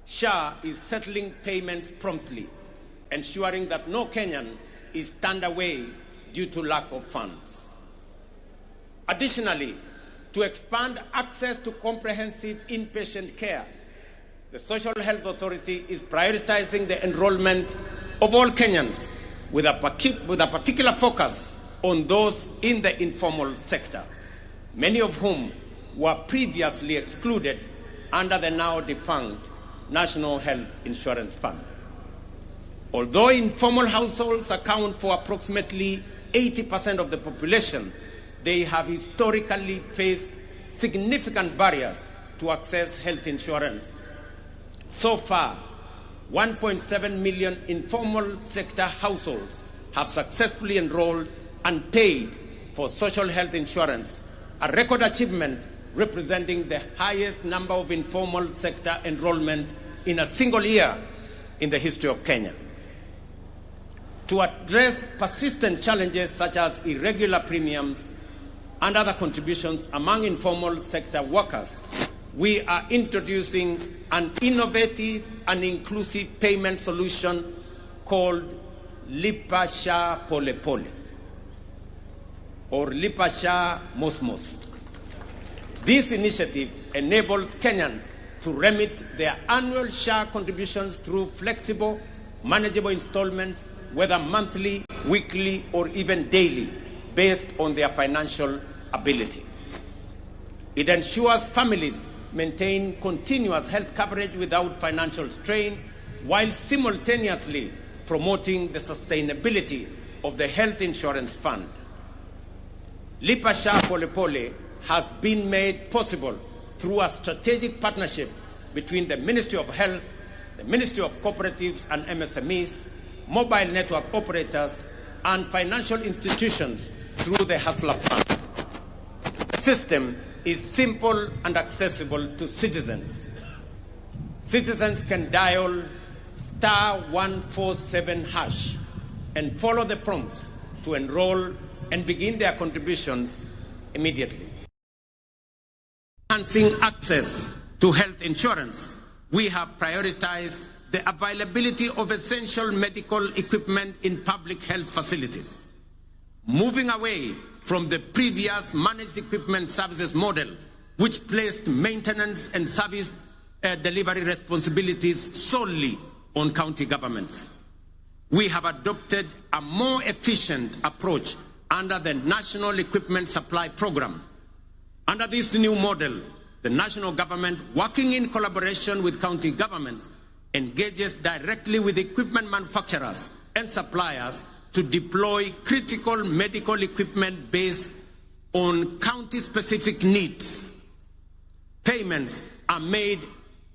SHA is settling payments promptly, ensuring that no Kenyan is turned away due to lack of funds. Additionally, to expand access to comprehensive inpatient care, the Social Health Authority is prioritizing the enrollment of all Kenyans with a particular focus on those in the informal sector, many of whom were previously excluded under the now defunct National Health Insurance Fund. Although informal households account for approximately 80% of the population, they have historically faced significant barriers to access health insurance. So far, 1.7 million informal sector households have successfully enrolled and paid for social health insurance, a record achievement representing the highest number of informal sector enrollment in a single year in the history of Kenya. To address persistent challenges such as irregular premiums and other contributions among informal sector workers, we are introducing an innovative and inclusive payment solution called Lipa Sha Pole Pole, or Lipa Sha Mos Mos. This initiative enables Kenyans to remit their annual SHA contributions through flexible, manageable installments, whether monthly, weekly, or even daily, based on their financial ability. It ensures families maintain continuous health coverage without financial strain, while simultaneously promoting the sustainability of the health insurance fund. Lipa Sha Pole Pole has been made possible through a strategic partnership between the Ministry of Health, the Ministry of Cooperatives and MSMEs, mobile network operators, and financial institutions through the Hustler Fund. The system is simple and accessible to citizens. Citizens can dial *147# and follow the prompts to enroll and begin their contributions immediately. Enhancing access to health insurance, we have prioritized the availability of essential medical equipment in public health facilities, moving away from the previous managed equipment services model, which placed maintenance and service delivery responsibilities solely on county governments. We have adopted a more efficient approach under the National Equipment Supply Program. Under this new model, the national government, working in collaboration with county governments, engages directly with equipment manufacturers and suppliers to deploy critical medical equipment based on county-specific needs. Payments are made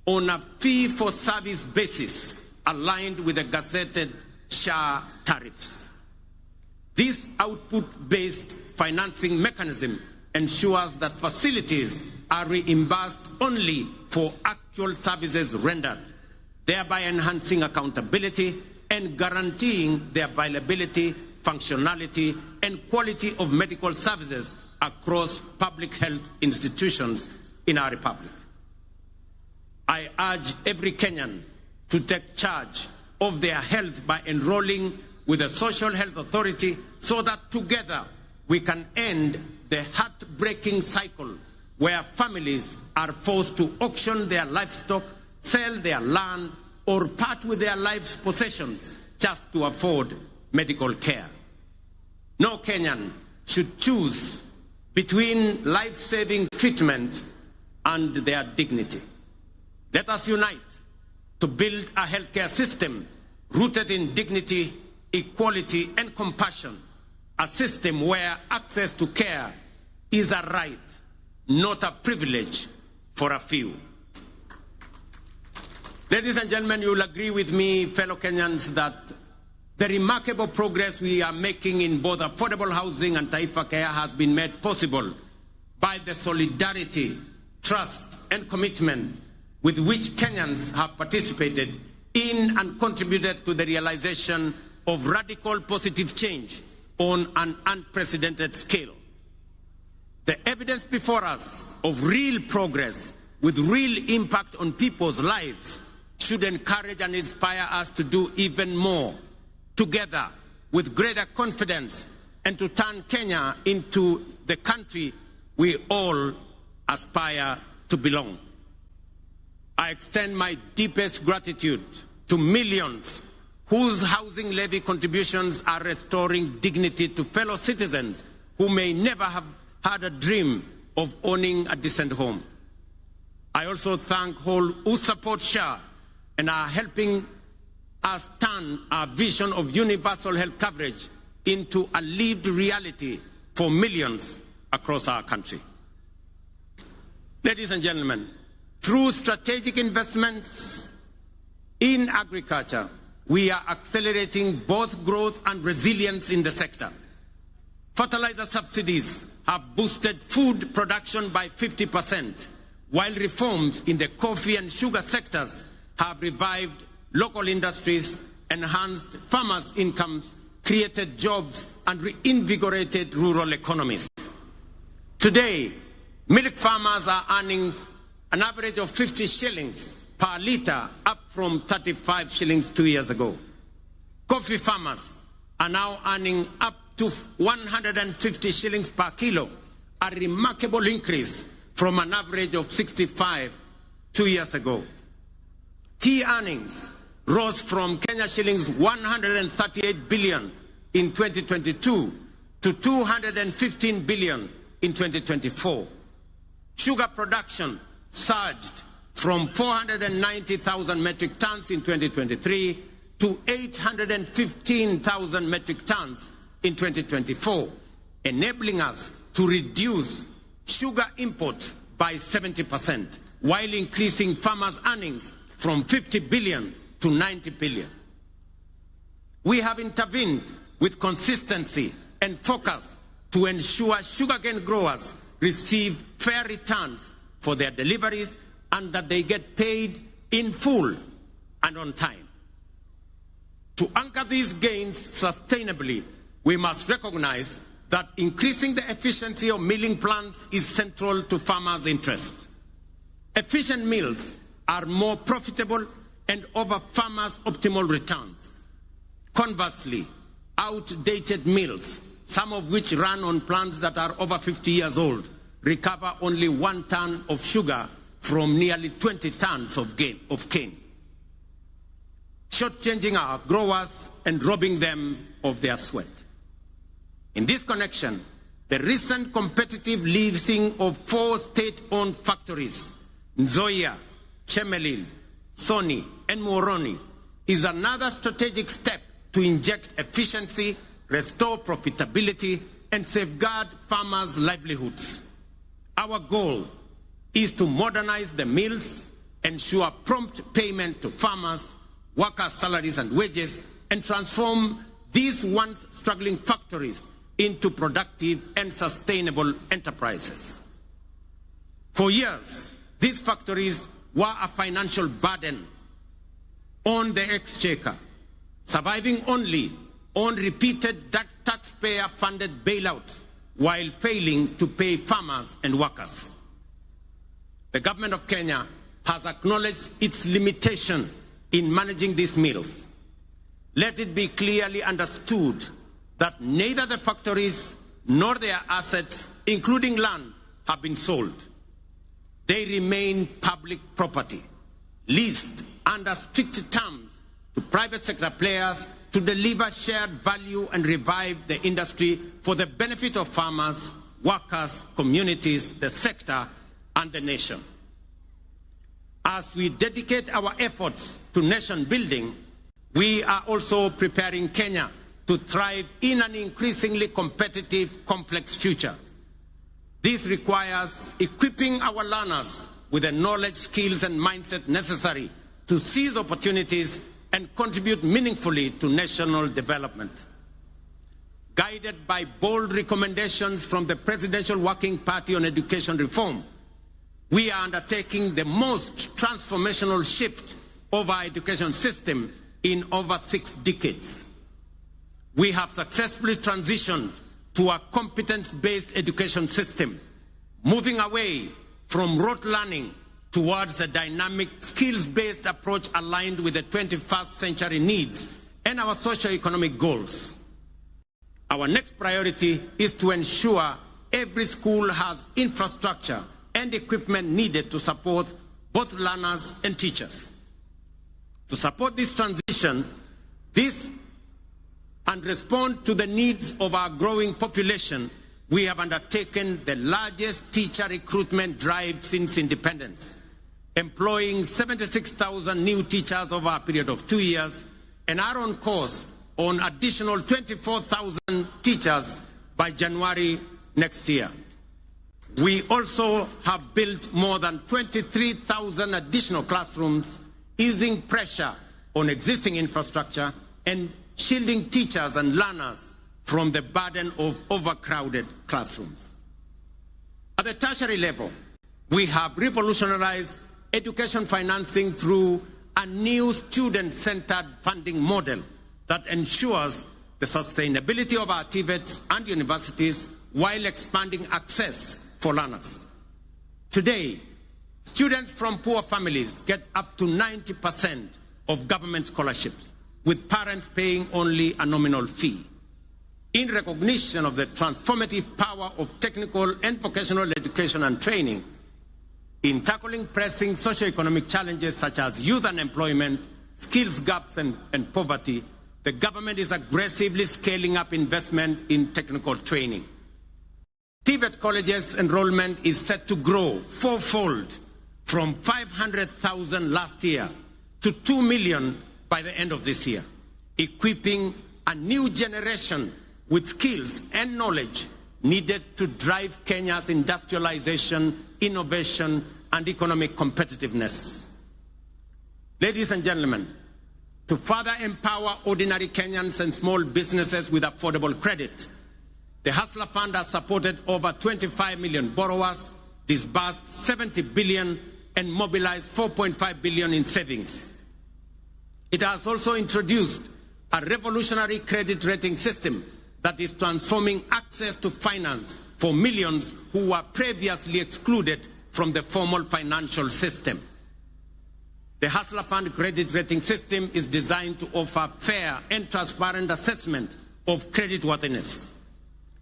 on a fee-for-service basis aligned with the gazetted SHA tariffs. This output-based financing mechanism ensures that facilities are reimbursed only for actual services rendered, thereby enhancing accountability and guaranteeing the availability, functionality, and quality of medical services across public health institutions in our republic. I urge every Kenyan to take charge of their health by enrolling with the Social Health Authority so that together we can end the heartbreaking cycle where families are forced to auction their livestock, sell their land, or part with their life's possessions just to afford medical care. No Kenyan should choose between life-saving treatment and their dignity. Let us unite to build a healthcare system rooted in dignity, equality, and compassion, a system where access to care is a right, not a privilege for a few. Ladies and gentlemen, you will agree with me, fellow Kenyans, that the remarkable progress we are making in both affordable housing and Taifa Care has been made possible by the solidarity, trust, and commitment with which Kenyans have participated in and contributed to the realization of radical positive change on an unprecedented scale. The evidence before us of real progress with real impact on people's lives should encourage and inspire us to do even more together with greater confidence and to turn Kenya into the country we all aspire to belong. I extend my deepest gratitude to millions whose housing levy contributions are restoring dignity to fellow citizens who may never have had a dream of owning a decent home. I also thank all who support SHA and are helping us turn our vision of universal health coverage into a lived reality for millions across our country. Ladies and gentlemen, through strategic investments in agriculture, we are accelerating both growth and resilience in the sector. Fertilizer subsidies have boosted food production by 50%, while reforms in the coffee and sugar sectors have revived local industries, enhanced farmers' incomes, created jobs, and reinvigorated rural economies. Today, milk farmers are earning an average of 50 shillings per litre, up from 35 shillings 2 years ago. Coffee farmers are now earning up to 150 shillings per kilo, a remarkable increase from an average of 65 2 years ago. Tea earnings rose from Kenya shillings 138 billion in 2022 to 215 billion in 2024. Sugar production surged from 490,000 metric tons in 2023 to 815,000 metric tons in 2024, enabling us to reduce sugar import by 70%, while increasing farmers' earnings from 50 billion to 90 billion. We have intervened with consistency and focus to ensure sugarcane growers receive fair returns for their deliveries and that they get paid in full and on time. To anchor these gains sustainably, we must recognize that increasing the efficiency of milling plants is central to farmers' interest. Efficient mills are more profitable and offer farmers optimal returns. Conversely, outdated mills, some of which run on plants that are over 50 years old, recover only 1 ton of sugar from nearly 20 tons of cane, shortchanging our growers and robbing them of their sweat. In this connection, the recent competitive leasing of 4 state-owned factories, Nzoia, Chemelil, Sony, and Moroni, is another strategic step to inject efficiency, restore profitability, and safeguard farmers' livelihoods. Our goal is to modernize the mills, ensure prompt payment to farmers, workers' salaries and wages, and transform these once struggling factories into productive and sustainable enterprises. For years, these factories were a financial burden on the exchequer, surviving only on repeated taxpayer-funded bailouts while failing to pay farmers and workers. The government of Kenya has acknowledged its limitation in managing these mills. Let it be clearly understood that neither the factories nor their assets, including land, have been sold. They remain public property, leased under strict terms to private sector players to deliver shared value and revive the industry for the benefit of farmers, workers, communities, the sector, and the nation. As we dedicate our efforts to nation building, we are also preparing Kenya to thrive in an increasingly competitive, complex future. This requires equipping our learners with the knowledge, skills, and mindset necessary to seize opportunities and contribute meaningfully to national development. Guided by bold recommendations from the Presidential Working Party on Education Reform, we are undertaking the most transformational shift of our education system in over 6 decades. We have successfully transitioned to a competence-based education system, moving away from rote learning towards a dynamic, skills-based approach aligned with the 21st century needs and our socio-economic goals. Our next priority is to ensure every school has infrastructure and equipment needed to support both learners and teachers. To support this transition, and respond to the needs of our growing population, we have undertaken the largest teacher recruitment drive since independence, employing 76,000 new teachers over a period of 2 years, and are on course on additional 24,000 teachers by January next year. We also have built more than 23,000 additional classrooms, easing pressure on existing infrastructure and shielding teachers and learners from the burden of overcrowded classrooms. At the tertiary level, we have revolutionized education financing through a new student-centered funding model that ensures the sustainability of our TVETs and universities while expanding access for learners. Today, students from poor families get up to 90% of government scholarships, with parents paying only a nominal fee. In recognition of the transformative power of technical and vocational education and training, in tackling pressing socioeconomic challenges such as youth unemployment, skills gaps, and poverty, the government is aggressively scaling up investment in technical training. TVET colleges enrollment is set to grow 4-fold from 500,000 last year to 2 million by the end of this year, equipping a new generation with skills and knowledge needed to drive Kenya's industrialization, innovation, and economic competitiveness. Ladies and gentlemen, to further empower ordinary Kenyans and small businesses with affordable credit, The Hustler Fund has supported over 25 million borrowers, disbursed 70 billion, and mobilized 4.5 billion in savings. It has also introduced a revolutionary credit rating system that is transforming access to finance for millions who were previously excluded from the formal financial system. The Hustler Fund credit rating system is designed to offer fair and transparent assessment of creditworthiness.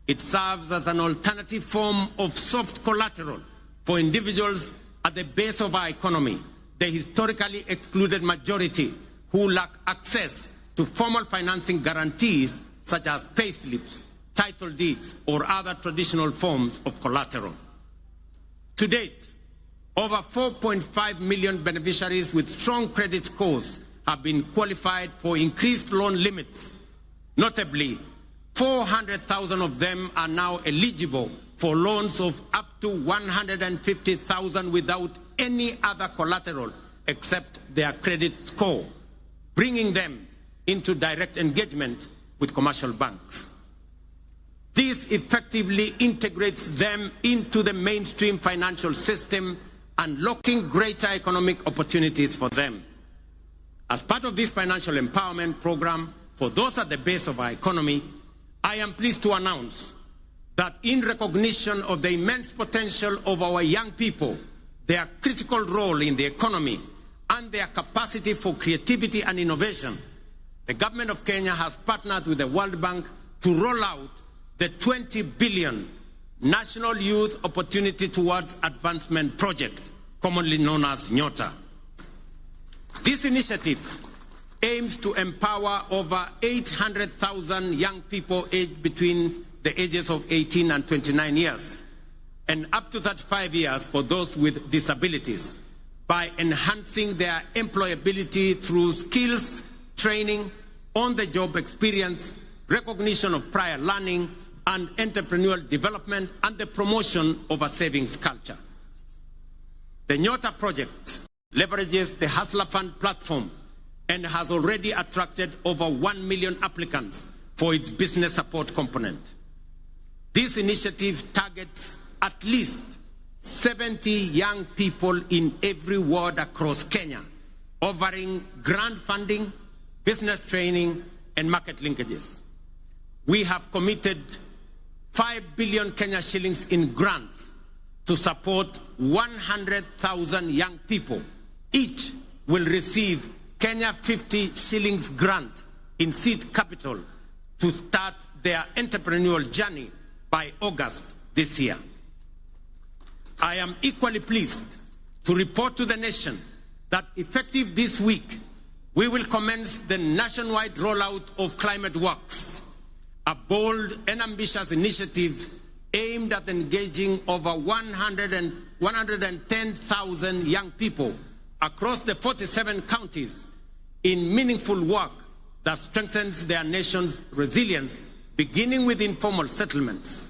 It serves as an alternative form of soft collateral for individuals at the base of our economy, the historically excluded majority who lack access to formal financing guarantees such as payslips, title deeds, or other traditional forms of collateral. To date, over 4.5 million beneficiaries with strong credit scores have been qualified for increased loan limits. Notably, 400,000 of them are now eligible for loans of up to 150,000 without any other collateral except their credit score, bringing them into direct engagement with commercial banks. This effectively integrates them into the mainstream financial system, unlocking greater economic opportunities for them. As part of this financial empowerment program for those at the base of our economy, I am pleased to announce that in recognition of the immense potential of our young people, their critical role in the economy, and their capacity for creativity and innovation, the government of Kenya has partnered with the World Bank to roll out the 20 billion National Youth Opportunity Towards Advancement Project, commonly known as NYOTA. This initiative aims to empower over 800,000 young people aged between the ages of 18 and 29 years, and up to 35 years for those with disabilities, by enhancing their employability through skills, training, on-the-job experience, recognition of prior learning, and entrepreneurial development, and the promotion of a savings culture. The NYOTA project leverages the Hustler Fund platform and has already attracted over 1 million applicants for its business support component. This initiative targets at least 70 young people in every ward across Kenya, offering grant funding, business training, and market linkages. We have committed 5 billion Kenya shillings in grants to support 100,000 young people. Each will receive Kenya 50 shillings grant in seed capital to start their entrepreneurial journey by August this year. I am equally pleased to report to the nation that effective this week, we will commence the nationwide rollout of Climate Works, a bold and ambitious initiative aimed at engaging over 110,000 young people across the 47 counties in meaningful work that strengthens their nation's resilience, beginning with informal settlements.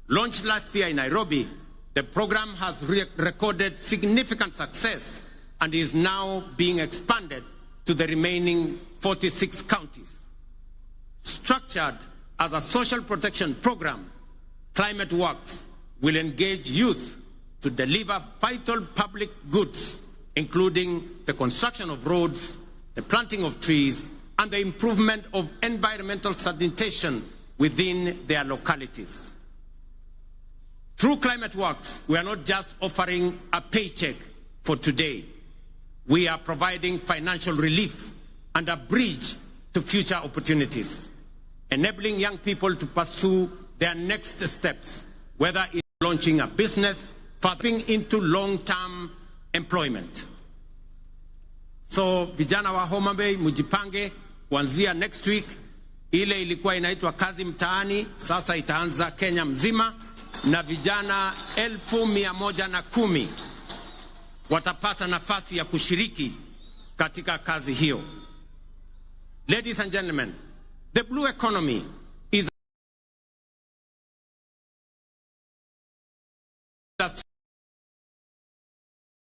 Launched last year in Nairobi, the program has recorded significant success and is now being expanded to the remaining 46 counties. Structured as a social protection program, Climate Works will engage youth to deliver vital public goods, including the construction of roads, the planting of trees, and the improvement of environmental sanitation within their localities. Through Climate Works, we are not just offering a paycheck for today. We are providing financial relief and a bridge to future opportunities, enabling young people to pursue their next steps, whether in launching a business, tapping into long-term employment. So vijana wa Homa Bay, mujipange kuanzia next week. Ile ilikuwa inaitwa kazi mtaani, sasa itaanza Kenya mzima, na vijana 110,000 watapata nafasi ya kushiriki katika kazi hiyo. Ladies and gentlemen, the blue economy is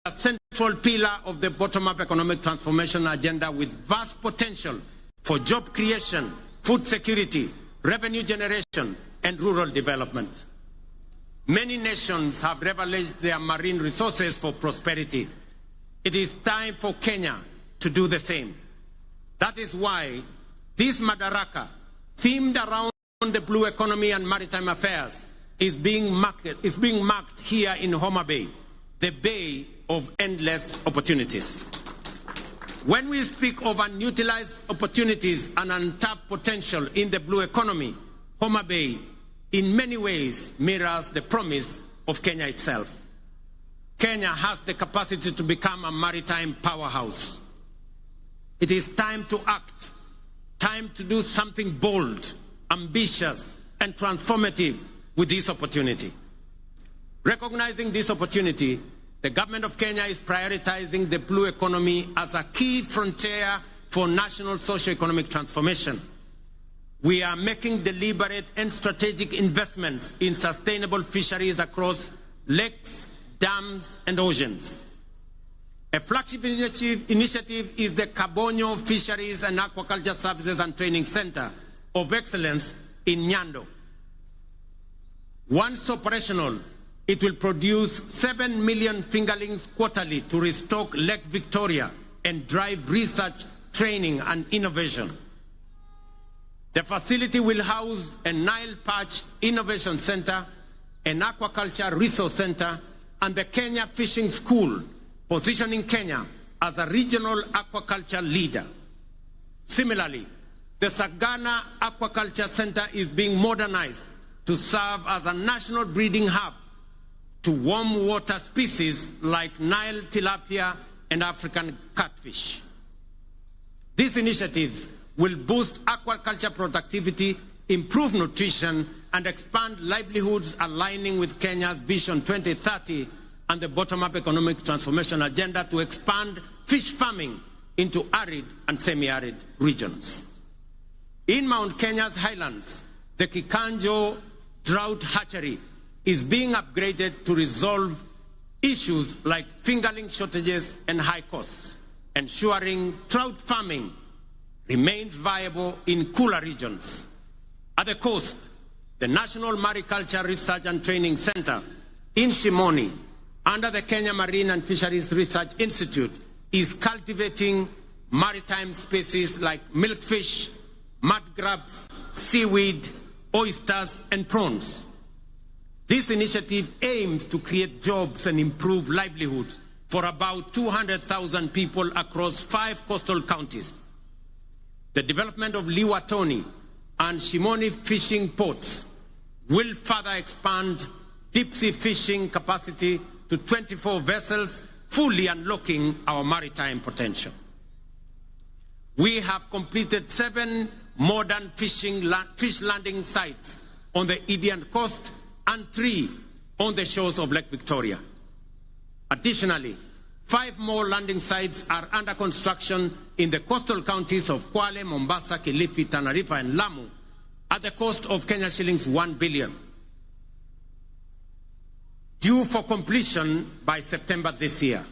a central pillar of the bottom-up economic transformation agenda with vast potential for job creation, food security, revenue generation, and rural development. Many nations have leveraged their marine resources for prosperity. It is time for Kenya to do the same. That is why this Madaraka, themed around the blue economy and maritime affairs, is being marked here in Homa Bay, the bay of endless opportunities. When we speak of unutilized opportunities and untapped potential in the blue economy, Homa Bay in many ways mirrors the promise of Kenya itself. Kenya has the capacity to become a maritime powerhouse. It is time to act, time to do something bold, ambitious, and transformative with this opportunity. Recognizing this opportunity, the government of Kenya is prioritizing the blue economy as a key frontier for national socio-economic transformation. We are making deliberate and strategic investments in sustainable fisheries across lakes, dams, and oceans. A flagship initiative is the Kabonyo Fisheries and Aquaculture Services and Training Center of Excellence in Nyando. Once operational, it will produce 7 million fingerlings quarterly to restock Lake Victoria and drive research, training, and innovation. The facility will house a Nile Perch Innovation Center, an Aquaculture Resource Center, and the Kenya Fishing School, positioning Kenya as a regional aquaculture leader. Similarly, the Sagana Aquaculture Center is being modernized to serve as a national breeding hub to warm water species like Nile tilapia and African catfish. These initiatives will boost aquaculture productivity, improve nutrition, and expand livelihoods, aligning with Kenya's Vision 2030 and the bottom-up economic transformation agenda to expand fish farming into arid and semi-arid regions. In Mount Kenya's highlands, the Kikanjo Drought Hatchery is being upgraded to resolve issues like fingerling shortages and high costs, ensuring trout farming remains viable in cooler regions. At the coast, the National Mariculture Research and Training Center in Shimoni, under the Kenya Marine and Fisheries Research Institute, is cultivating maritime species like milkfish, mud crabs, seaweed, oysters, and prawns. This initiative aims to create jobs and improve livelihoods for about 200,000 people across 5 coastal counties. The development of Liwatoni and Shimoni fishing ports will further expand deep-sea fishing capacity to 24 vessels, fully unlocking our maritime potential. We have completed 7 modern fish landing sites on the Indian coast and 3 on the shores of Lake Victoria. Additionally, 5 more landing sites are under construction in the coastal counties of Kwale, Mombasa, Kilifi, Tana River, and Lamu at the cost of Kenya shillings 1 billion. Due for completion by September this year.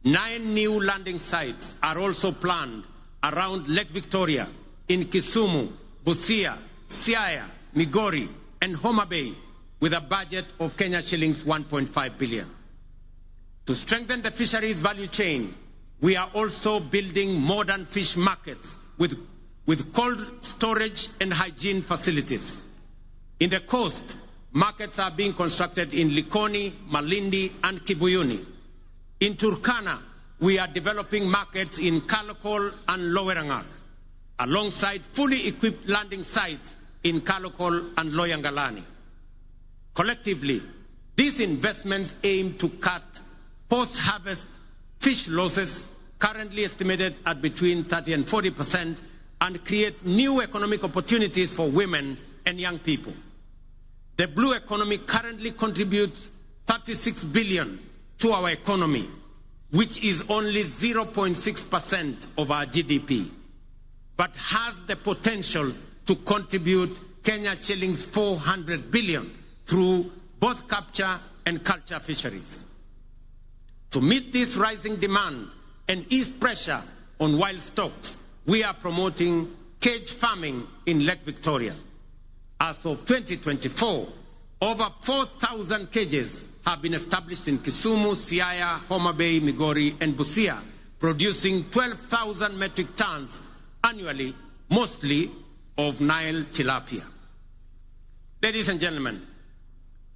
9 new landing sites are also planned around Lake Victoria, in Kisumu, Busia, Siaya, Migori, and Homa Bay, with a budget of Kenya shillings 1.5 billion. To strengthen the fisheries value chain, we are also building modern fish markets with cold storage and hygiene facilities. In the coast, markets are being constructed in Likoni, Malindi, and Kibuyuni. In Turkana, we are developing markets in Kalokol and Lowerangak, alongside fully equipped landing sites in Kalokol and Loyangalani. Collectively, these investments aim to cut post-harvest fish losses, currently estimated at between 30% and 40%, and create new economic opportunities for women and young people. The blue economy currently contributes 36 billion to our economy, which is only 0.6% of our GDP, but has the potential to contribute Kenya shillings 400 billion through both capture and culture fisheries. To meet this rising demand and ease pressure on wild stocks, we are promoting cage farming in Lake Victoria. As of 2024, over 4,000 cages have been established in Kisumu, Siaya, Homa Bay, Migori, and Busia, producing 12,000 metric tons annually, mostly of Nile tilapia. Ladies and gentlemen,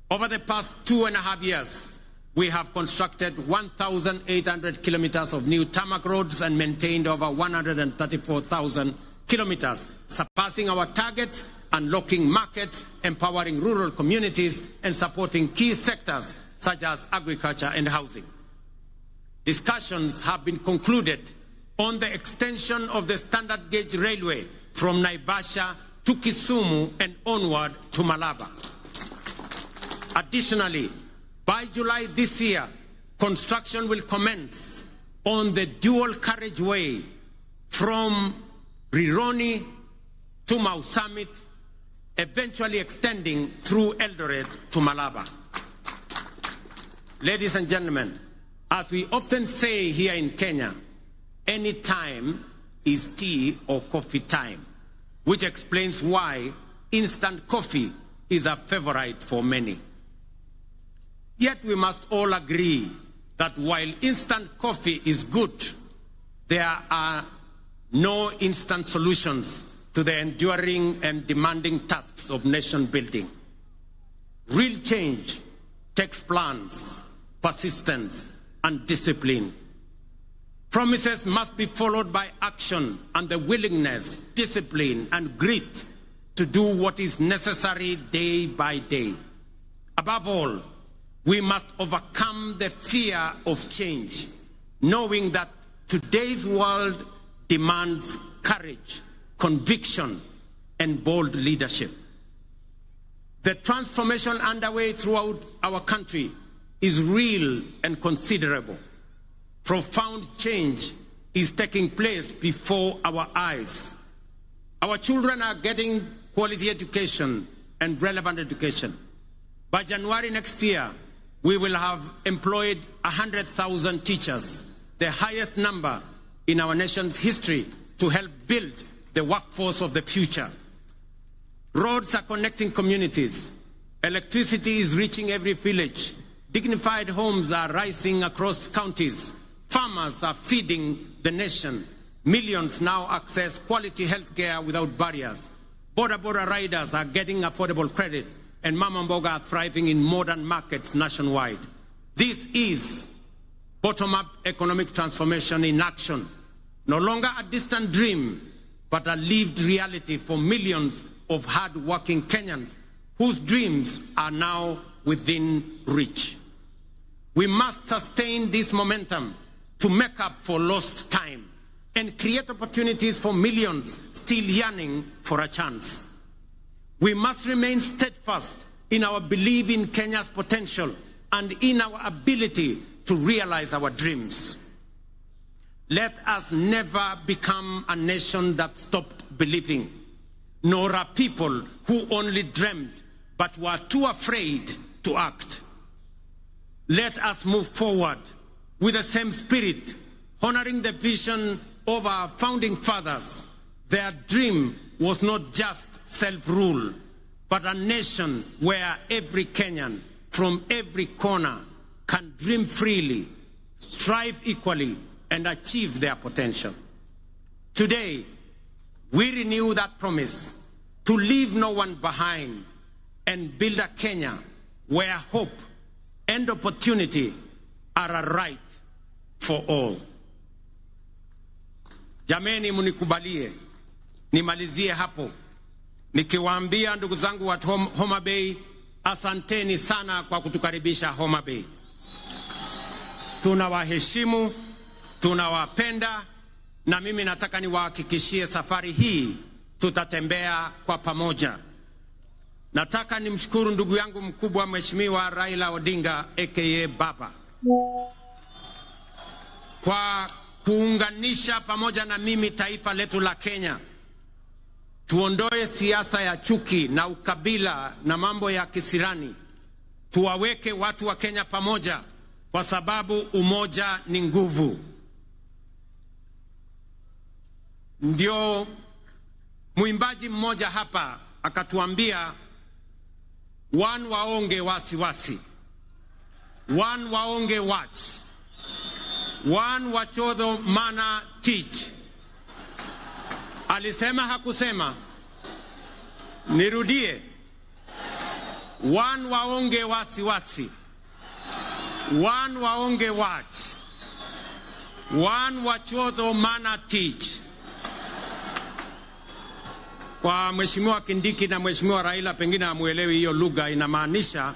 over the past 2.5 years, we have constructed 1,800 kilometers of new tarmac roads and maintained over 134,000 kilometers, surpassing our targets, unlocking markets, empowering rural communities, and supporting key sectors such as agriculture and housing. Discussions have been concluded on the extension of the standard gauge railway from Naivasha to Kisumu and onward to Malaba. Additionally, by July this year, construction will commence on the dual carriageway from Rironi to Mau Summit, eventually extending through Eldoret to Malaba. Ladies and gentlemen, as we often say here in Kenya, any time is tea or coffee time, which explains why instant coffee is a favorite for many. Yet we must all agree that while instant coffee is good, there are no instant solutions to the enduring and demanding tasks of nation building. Real change takes plans, persistence, and discipline. Promises must be followed by action and the willingness, discipline, and grit to do what is necessary day by day. Above all, we must overcome the fear of change, knowing that today's world demands courage, conviction, and bold leadership. The transformation underway throughout our country is real and considerable. Profound change is taking place before our eyes. Our children are getting quality education and relevant education. By January next year, we will have employed 100,000 teachers, the highest number in our nation's history, to help build the workforce of the future. Roads are connecting communities. Electricity is reaching every village. Dignified homes are rising across counties. Farmers are feeding the nation. Millions now access quality health care without barriers. Border riders are getting affordable credit, and Mama Mboga are thriving in modern markets nationwide. This is bottom-up economic transformation in action. No longer a distant dream, but a lived reality for millions of hard-working Kenyans whose dreams are now within reach. We must sustain this momentum to make up for lost time and create opportunities for millions still yearning for a chance. We must remain steadfast in our belief in Kenya's potential and in our ability to realize our dreams. Let us never become a nation that stopped believing, nor a people who only dreamed but were too afraid to act. Let us move forward with the same spirit, honoring the vision of our founding fathers. Their dream was not just self-rule, but a nation where every Kenyan from every corner can dream freely, strive equally, and achieve their potential. Today, we renew that promise to leave no one behind and build a Kenya where hope and opportunity are a right for all. Jameni, munikubalie nimalizie hapo nikiwaambia ndugu zangu wa Homa Bay, asanteni sana kwa kutukaribisha Homa Bay. Tunawaheshimu, tunawapenda, na mimi nataka niwahakikishie safari hii tutatembea kwa pamoja. Nataka nimshukuru ndugu yangu mkubwa Mheshimiwa Raila Odinga aka Baba kwa kuunganisha pamoja na mimi taifa letu la Kenya. Tuondoe siasa ya chuki na ukabila na mambo ya kisirani. Tuwaweke watu wa Kenya pamoja, kwa sababu umoja ni nguvu. Ndio mwimbaji mmoja hapa akatuambia one waonge wasiwasi, one waonge watch, one wachodho mana teach. Alisema hakusema? Nirudie. One waonge wasiwasi, one waonge watch, one wachodho mana teach. Kwa Mheshimiwa Kindiki na Mheshimiwa Raila pengine hamuelewi hiyo lugha, inamaanisha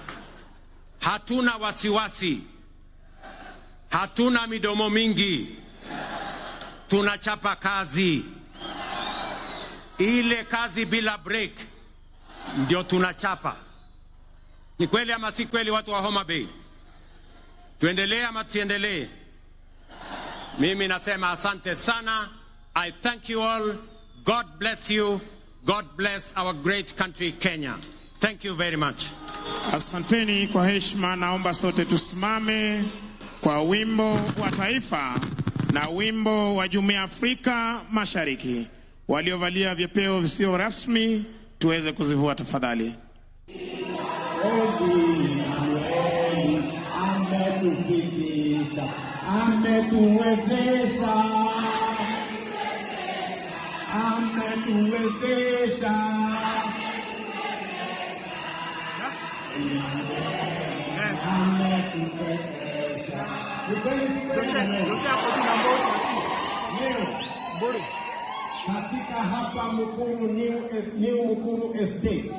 hatuna wasiwasi, hatuna midomo mingi, tunachapa kazi. Ile kazi bila break ndio tunachapa. Ni kweli ama si kweli, watu wa Homa Bay? Tuendelee ama tuendelee? Mimi nasema asante sana. I thank you all. God bless you. God bless our great country Kenya. Thank you very much. Asanteni. Kwa heshima naomba sote tusimame kwa wimbo wa taifa na wimbo wa Jumuiya ya Afrika Mashariki. Waliovalia vyepeo visio rasmi tuweze kuzivua tafadhali. Katika hapa Mukuru New Mukuru Estate